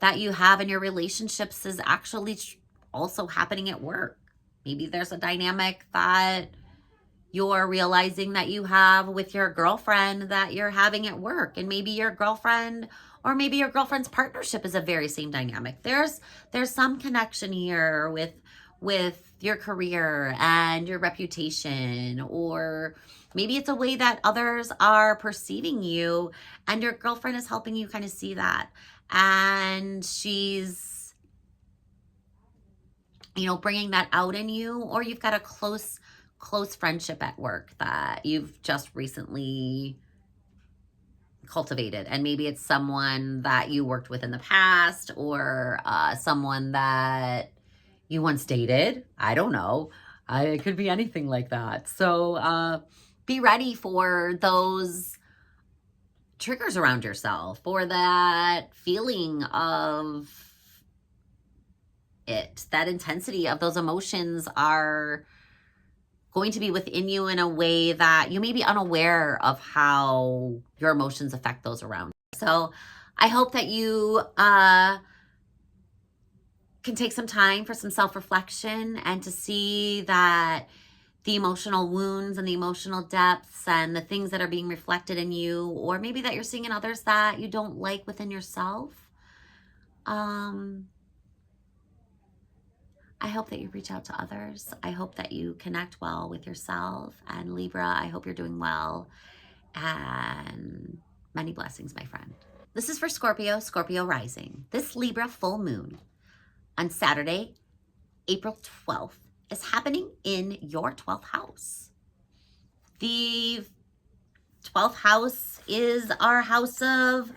that you have in your relationships is actually also happening at work. Maybe there's a dynamic that you're realizing that you have with your girlfriend that you're having at work. And maybe your girlfriend or maybe your girlfriend's partnership is a very same dynamic. There's some connection here with your career and your reputation, or maybe it's a way that others are perceiving you and your girlfriend is helping you kind of see that. And she's, bringing that out in you, or you've got a close friendship at work that you've just recently cultivated. And maybe it's someone that you worked with in the past, or someone that you once dated. I don't know. It could be anything like that. So be ready for those triggers around yourself, or that feeling of it, that intensity of those emotions are going to be within you in a way that you may be unaware of how your emotions affect those around you. So I hope that you can take some time for some self-reflection and to see that the emotional wounds and the emotional depths and the things that are being reflected in you, or maybe that you're seeing in others that you don't like within yourself. I hope that you reach out to others. I hope that you connect well with yourself. And Libra, I hope you're doing well. And many blessings, my friend. This is for Scorpio rising. This Libra full moon on Saturday, April 12th, is happening in your 12th house. The 12th house is our house of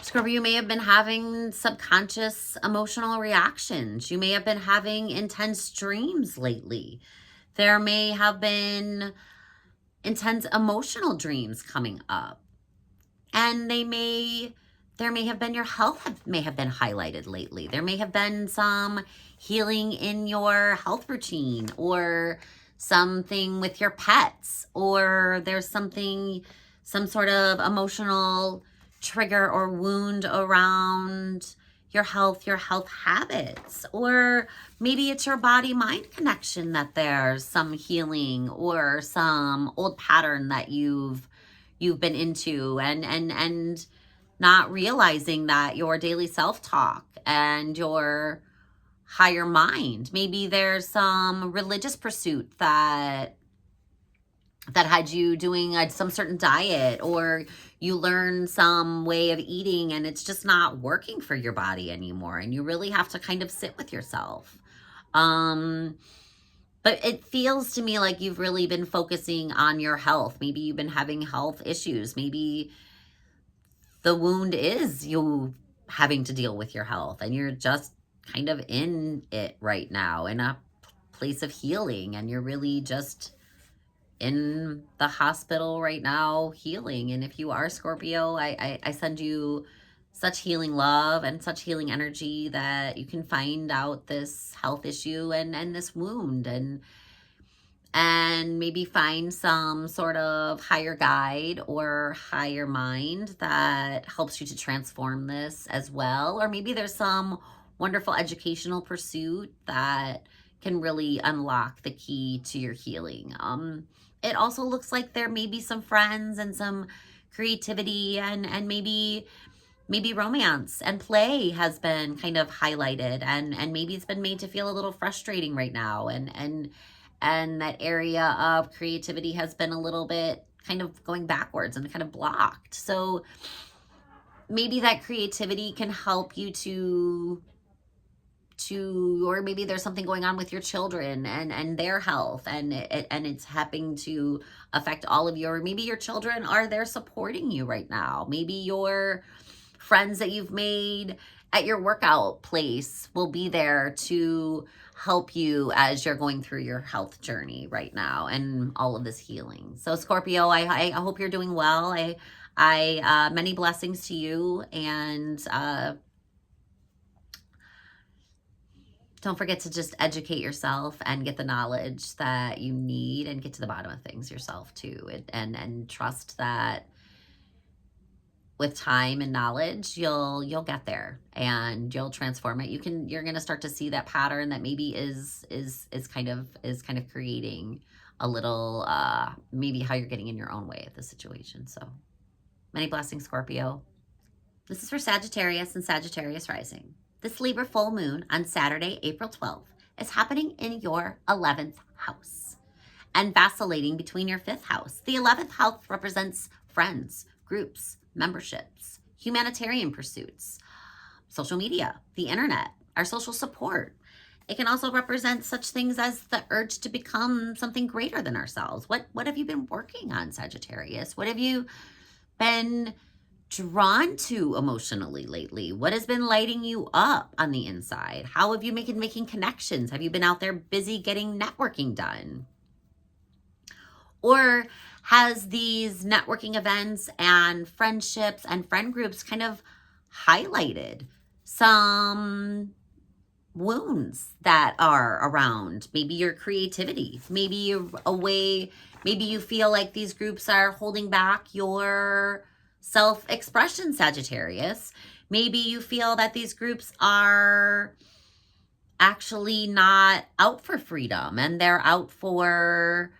Scorpio. You may have been having subconscious emotional reactions. You may have been having intense dreams lately. There may have been intense emotional dreams coming up. And there may have been your health may have been highlighted lately. There may have been some healing in your health routine, or something with your pets, or there's some sort of emotional trigger or wound around your health habits, or maybe it's your body-mind connection that there's some healing or some old pattern that you've been into and not realizing that your daily self-talk and your higher mind, maybe there's some religious pursuit that had you doing some certain diet, or you learn some way of eating and it's just not working for your body anymore, and you really have to kind of sit with yourself. But it feels to me like you've really been focusing on your health. Maybe you've been having health issues. Maybe the wound is you having to deal with your health, and you're just kind of in it right now, in a place of healing, and you're really just in the hospital right now healing. And if you are Scorpio, I send you such healing love and such healing energy that you can find out this health issue and this wound, and maybe find some sort of higher guide or higher mind that helps you to transform this as well. Or maybe there's some wonderful educational pursuit that can really unlock the key to your healing. It also looks like there may be some friends and some creativity, and maybe romance and play has been kind of highlighted, and maybe it's been made to feel a little frustrating right now, and that area of creativity has been a little bit kind of going backwards and kind of blocked. So maybe that creativity can help you to or maybe there's something going on with your children and their health, and it's happening to affect all of you. Or maybe your children are there supporting you right now. Maybe your friends that you've made at your workout place will be there to help you as you're going through your health journey right now and all of this healing. So Scorpio, I hope you're doing well. I many blessings to you, and don't forget to just educate yourself and get the knowledge that you need and get to the bottom of things yourself too. And trust that with time and knowledge, you'll get there and you'll transform it. You're going to start to see that pattern that maybe is kind of creating a little, maybe how you're getting in your own way at the situation. So many blessings, Scorpio. This is for Sagittarius and Sagittarius rising. This Libra full moon on Saturday, April 12th, is happening in your 11th house and vacillating between your 5th house. The 11th house represents friends, groups, memberships, humanitarian pursuits, social media, the internet, our social support. It can also represent such things as the urge to become something greater than ourselves. What have you been working on, Sagittarius? What have you been drawn to emotionally lately? What has been lighting you up on the inside? How have you been making connections? Have you been out there busy getting networking done? Or has these networking events and friendships and friend groups kind of highlighted some wounds that are around? Maybe your creativity, maybe maybe you feel like these groups are holding back your self-expression, Sagittarius. Maybe you feel that these groups are actually not out for freedom and they're out for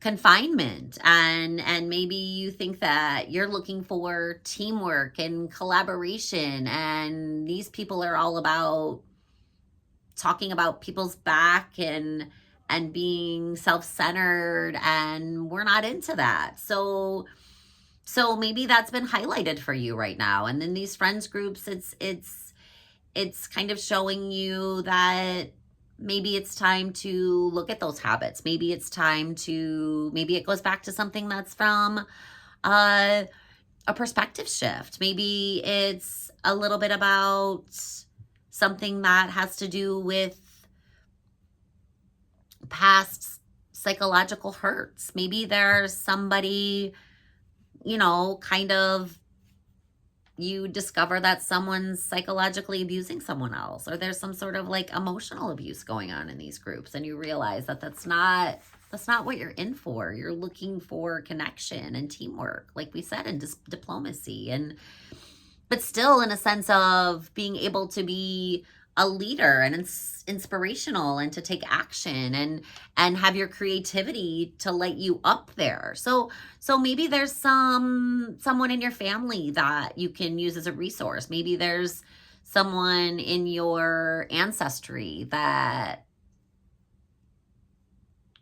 confinement, and maybe you think that you're looking for teamwork and collaboration, and these people are all about talking about people's back and being self-centered, and we're not into that. So maybe that's been highlighted for you right now. And then these friends groups, it's kind of showing you that maybe it's time to look at those habits. Maybe it's time to, maybe it goes back to something that's from a perspective shift. Maybe it's a little bit about something that has to do with past psychological hurts. Maybe there's somebody, kind of, you discover that someone's psychologically abusing someone else, or there's some sort of like emotional abuse going on in these groups, and you realize that that's not what you're in for. You're looking for connection and teamwork, like we said, and diplomacy, but still in a sense of being able to be a leader and inspirational and to take action and have your creativity to light you up there. So maybe there's someone in your family that you can use as a resource. Maybe there's someone in your ancestry that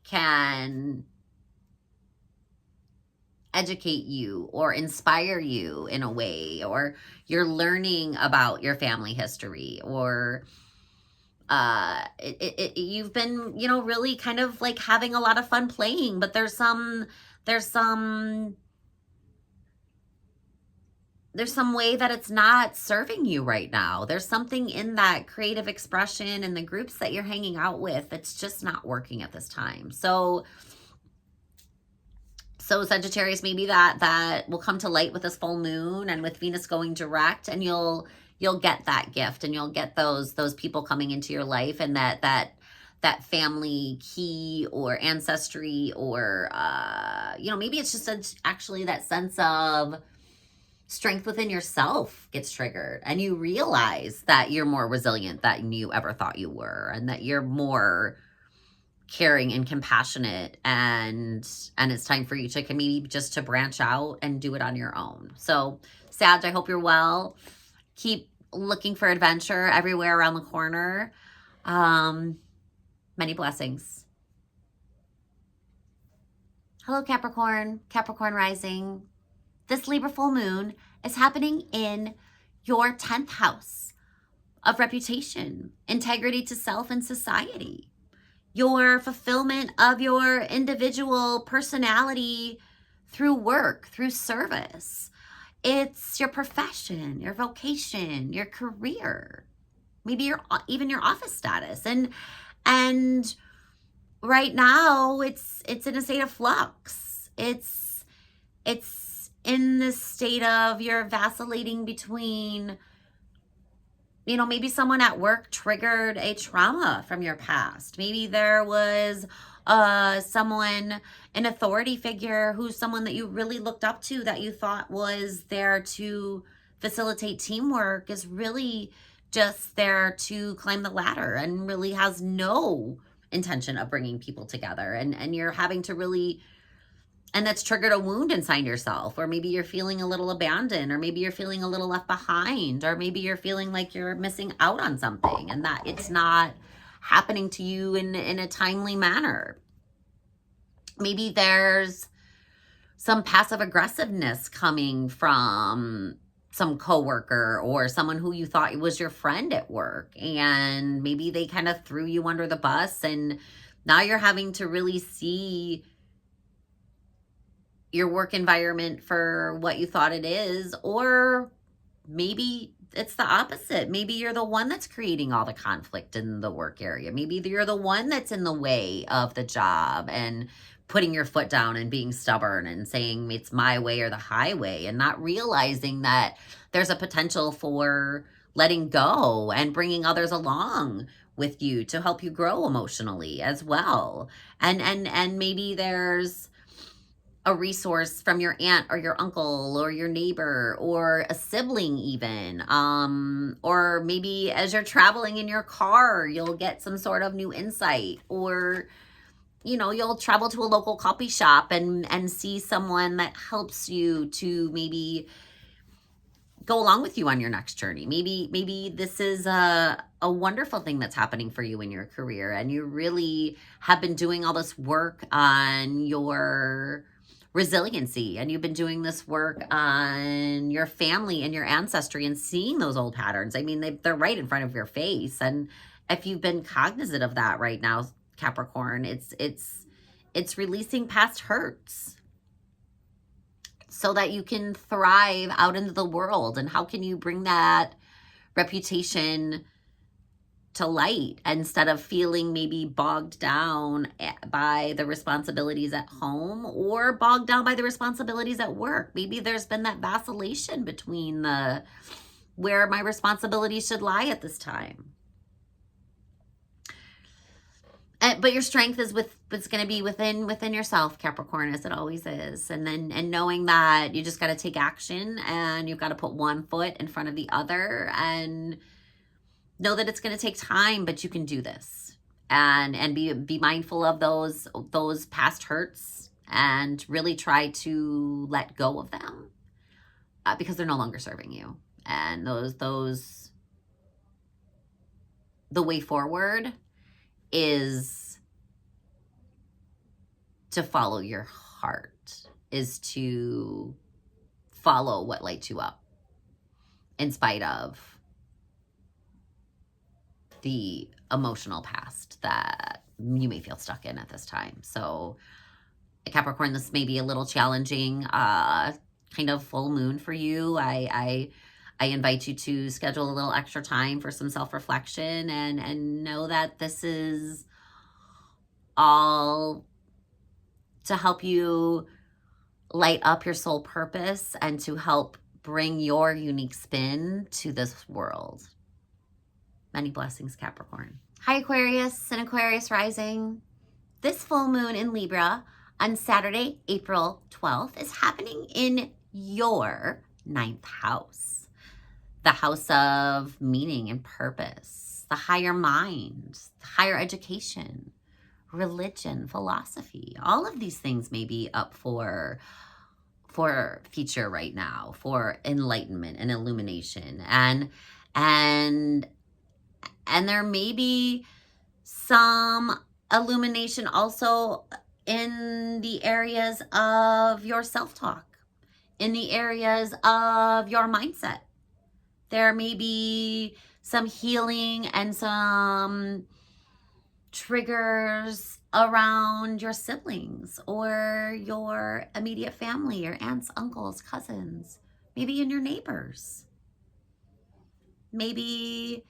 can educate you or inspire you in a way, or you're learning about your family history, or you've been, really kind of like having a lot of fun playing, but there's some way that it's not serving you right now. There's something in that creative expression and the groups that you're hanging out with that's just not working at this time. So Sagittarius, maybe that will come to light with this full moon and with Venus going direct, and you'll get that gift, and you'll get those people coming into your life, and that family key or ancestry, or maybe it's just actually that sense of strength within yourself gets triggered, and you realize that you're more resilient than you ever thought you were, and that you're more caring and compassionate, and it's time for you to maybe just to branch out and do it on your own. So Sag, I hope you're well. Keep looking for adventure everywhere around the corner. Many blessings. Hello, Capricorn rising. This Libra full moon is happening in your 10th house of reputation, integrity to self and society, your fulfillment of your individual personality through work, through service. It's your profession, your vocation, your career. maybe even your office status. And right now it's in a state of flux. It's in this state of you're vacillating between, you know, maybe someone at work triggered a trauma from your past. Maybe there was someone, an authority figure, who's someone that you really looked up to, that you thought was there to facilitate teamwork, is really just there to climb the ladder and really has no intention of bringing people together. And you're having to really, and that's triggered a wound inside yourself, or maybe you're feeling a little abandoned, or maybe you're feeling a little left behind, or maybe you're feeling like you're missing out on something and that it's not happening to you in a timely manner. Maybe there's some passive aggressiveness coming from some coworker or someone who you thought was your friend at work, and maybe they kind of threw you under the bus, and now you're having to really see your work environment for what you thought it is. Or maybe it's the opposite. Maybe you're the one that's creating all the conflict in the work area. Maybe you're the one that's in the way of the job and putting your foot down and being stubborn and saying it's my way or the highway, and not realizing that there's a potential for letting go and bringing others along with you to help you grow emotionally as well. And maybe there's a resource from your aunt or your uncle or your neighbor or a sibling even. Or maybe as you're traveling in your car, you'll get some sort of new insight, or, you know, you'll travel to a local coffee shop and see someone that helps you to maybe go along with you on your next journey. Maybe this is a wonderful thing that's happening for you in your career, and you really have been doing all this work on your resiliency, and you've been doing this work on your family and your ancestry and seeing those old patterns. I mean, they're right in front of your face. And if you've been cognizant of that right now, Capricorn, it's releasing past hurts so that you can thrive out into the world. And how can you bring that reputation to light instead of feeling maybe bogged down by the responsibilities at home or bogged down by the responsibilities at work? Maybe there's been that vacillation between where my responsibilities should lie at this time. But your strength is it's going to be within yourself, Capricorn, as it always is. And knowing that you just got to take action, and you've got to put one foot in front of the other, and know that it's going to take time, but you can do this. And be mindful of those past hurts, and really try to let go of them because they're no longer serving you. And the way forward is to follow your heart, is to follow what lights you up in spite of the emotional past that you may feel stuck in at this time. So Capricorn, this may be a little challenging kind of full moon for you. I invite you to schedule a little extra time for some self-reflection, and know that this is all to help you light up your soul purpose and to help bring your unique spin to this world. Many blessings, Capricorn. Hi, Aquarius and Aquarius rising. This full moon in Libra on Saturday, April 12th, is happening in your 9th house. The house of meaning and purpose, the higher mind, higher education, religion, philosophy. All of these things may be up for feature right now, for enlightenment and illumination. And there may be some illumination also in the areas of your self-talk, in the areas of your mindset. There may be some healing and some triggers around your siblings or your immediate family, your aunts, uncles, cousins, maybe in your neighbors. Maybe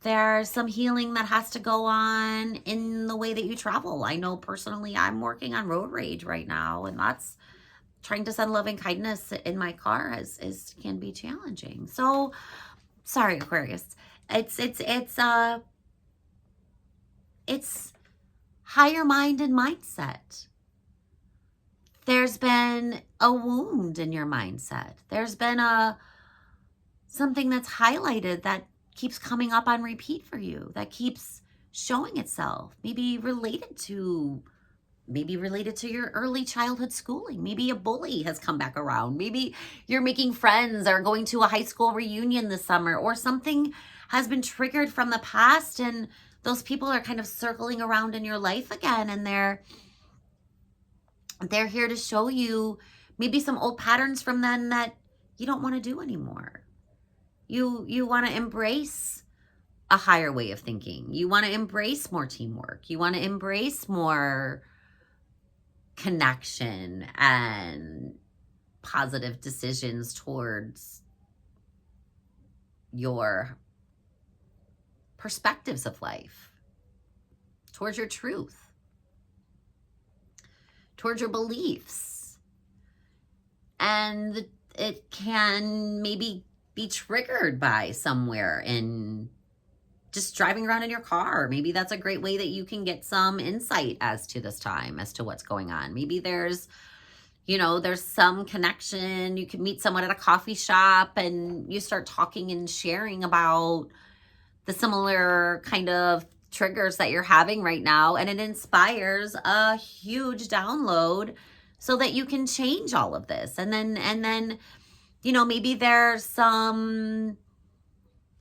There's some healing that has to go on in the way that you travel. I know personally I'm working on road rage right now, and that's trying to send loving kindness in my car is can be challenging. So sorry, Aquarius. It's higher mind and mindset. There's been a wound in your mindset. There's been something that's highlighted that keeps coming up on repeat for you, that keeps showing itself, maybe related to your early childhood schooling. Maybe a bully has come back around. Maybe you're making friends or going to a high school reunion this summer, or something has been triggered from the past and those people are kind of circling around in your life again, and they're here to show you maybe some old patterns from then that you don't want to do anymore. You want to embrace a higher way of thinking. You want to embrace more teamwork. You want to embrace more connection and positive decisions towards your perspectives of life, towards your truth, towards your beliefs. And it can maybe be triggered by somewhere in just driving around in your car. Maybe that's a great way that you can get some insight as to this time, as to what's going on. Maybe there's some connection. You can meet someone at a coffee shop and you start talking and sharing about the similar kind of triggers that you're having right now. And it inspires a huge download so that you can change all of this. And then, maybe there's some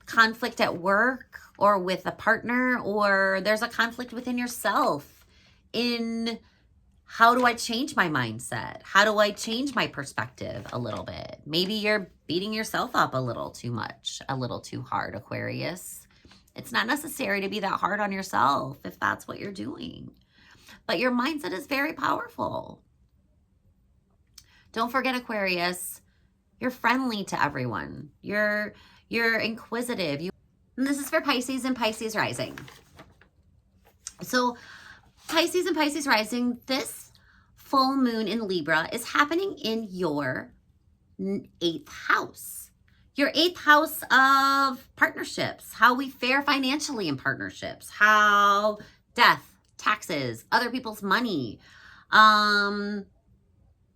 conflict at work or with a partner, or there's a conflict within yourself in how do I change my mindset? How do I change my perspective a little bit? Maybe you're beating yourself up a little too much, a little too hard, Aquarius. It's not necessary to be that hard on yourself if that's what you're doing. But your mindset is very powerful. Don't forget, Aquarius, you're friendly to everyone. You're inquisitive. And this is for Pisces and Pisces rising. So Pisces and Pisces rising, this full moon in Libra is happening in your 8th house. Your 8th house of partnerships, how we fare financially in partnerships, how death, taxes, other people's money,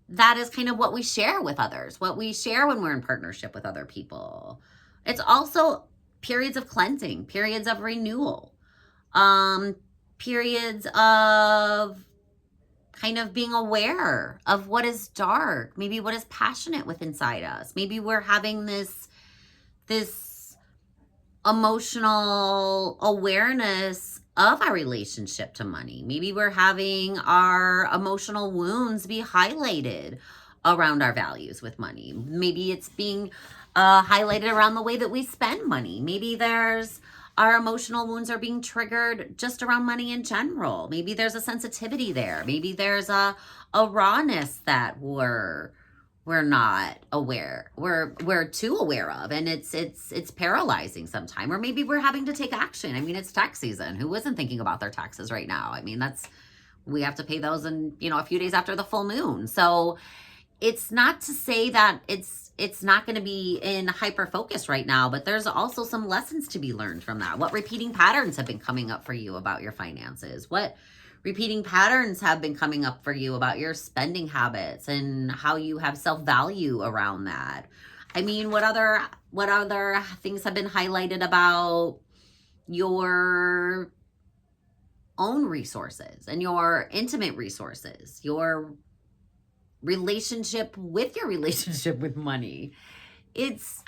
that is kind of what we share with others, what we share when we're in partnership with other people. It's also periods of cleansing, periods of renewal, periods of kind of being aware of what is dark, maybe what is passionate within inside us. Maybe we're having this emotional awareness of our relationship to money. Maybe we're having our emotional wounds be highlighted around our values with money. Maybe it's being highlighted around the way that we spend money. Maybe our emotional wounds are being triggered just around money in general. Maybe there's a sensitivity there. Maybe there's a rawness that we're not aware. We're too aware of, and it's paralyzing sometimes. Or maybe we're having to take action. I mean, it's tax season. Who isn't thinking about their taxes right now? I mean, we have to pay those in, a few days after the full moon. So it's not to say that it's not going to be in hyper focus right now, but there's also some lessons to be learned from that. What repeating patterns have been coming up for you about your finances? What repeating patterns have been coming up for you about your spending habits and how you have self-value around that? I mean, what other things have been highlighted about your own resources and your intimate resources, your relationship with money? It's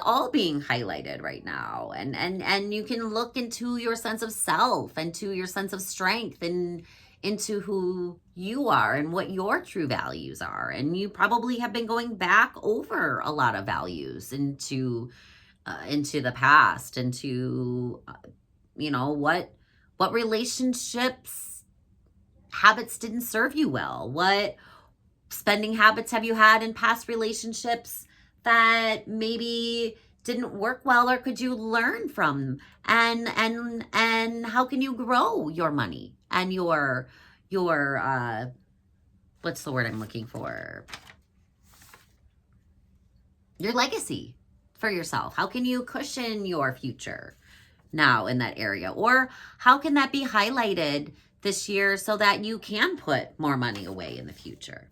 all being highlighted right now, and you can look into your sense of self and to your sense of strength and into who you are and what your true values are. And you probably have been going back over a lot of values into the past, into what relationships habits didn't serve you well, what spending habits have you had in past relationships that maybe didn't work well, or could you learn from? And how can you grow your money and your what's the word I'm looking for? Your legacy for yourself. How can you cushion your future now in that area? Or how can that be highlighted this year so that you can put more money away in the future?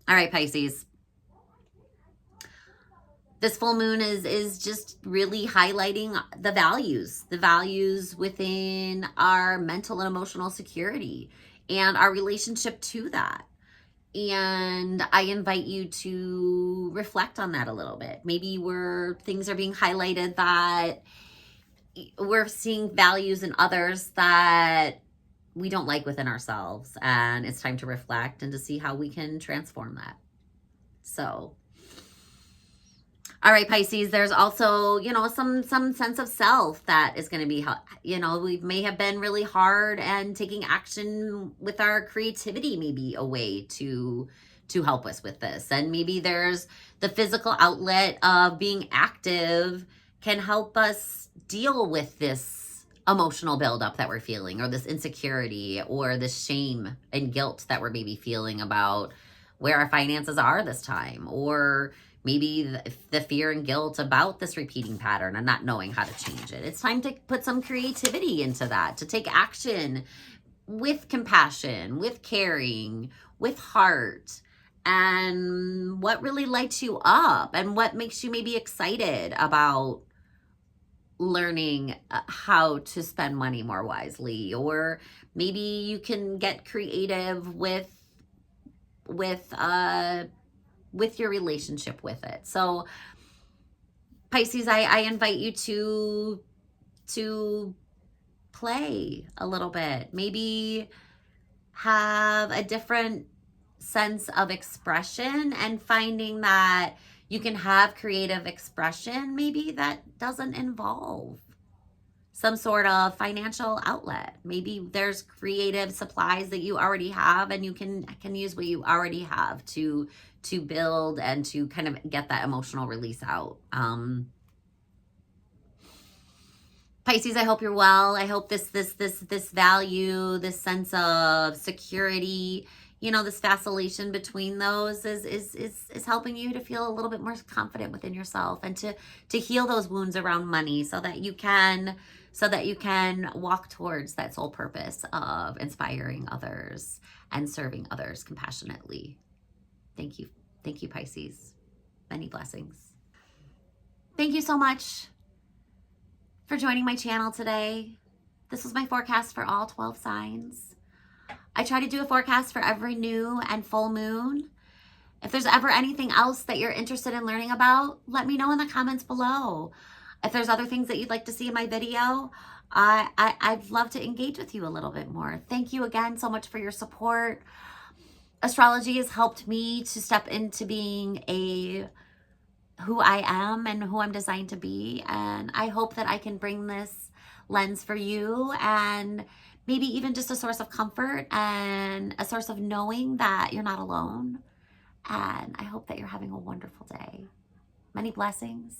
All right, Pisces. This full moon is just really highlighting the values within our mental and emotional security and our relationship to that. And I invite you to reflect on that a little bit. Maybe things are being highlighted that we're seeing values in others that we don't like within ourselves. And it's time to reflect and to see how we can transform that. So, all right, Pisces, there's also, some sense of self that is going to be, we may have been really hard and taking action with our creativity, maybe a way to help us with this. And maybe there's the physical outlet of being active can help us deal with this emotional buildup that we're feeling, or this insecurity, or this shame and guilt that we're maybe feeling about where our finances are this time, or maybe the fear and guilt about this repeating pattern and not knowing how to change it. It's time to put some creativity into that, to take action with compassion, with caring, with heart, and what really lights you up and what makes you maybe excited about learning how to spend money more wisely. Or maybe you can get creative with your relationship with it. So Pisces, I invite you to play a little bit. Maybe have a different sense of expression, and finding that you can have creative expression maybe that doesn't involve some sort of financial outlet. Maybe there's creative supplies that you already have, and you can use what you already have to build and to kind of get that emotional release out. Pisces, I hope you're well. I hope this value, this sense of security, this vacillation between those is helping you to feel a little bit more confident within yourself, and to heal those wounds around money so that you can walk towards that sole purpose of inspiring others and serving others compassionately. Thank you. Thank you, Pisces. Many blessings. Thank you so much for joining my channel today. This was my forecast for all 12 signs. I try to do a forecast for every new and full moon. If there's ever anything else that you're interested in learning about, let me know in the comments below. If there's other things that you'd like to see in my video, I'd love to engage with you a little bit more. Thank you again so much for your support. Astrology has helped me to step into being who I am and who I'm designed to be. And I hope that I can bring this lens for you, and maybe even just a source of comfort and a source of knowing that you're not alone. And I hope that you're having a wonderful day. Many blessings.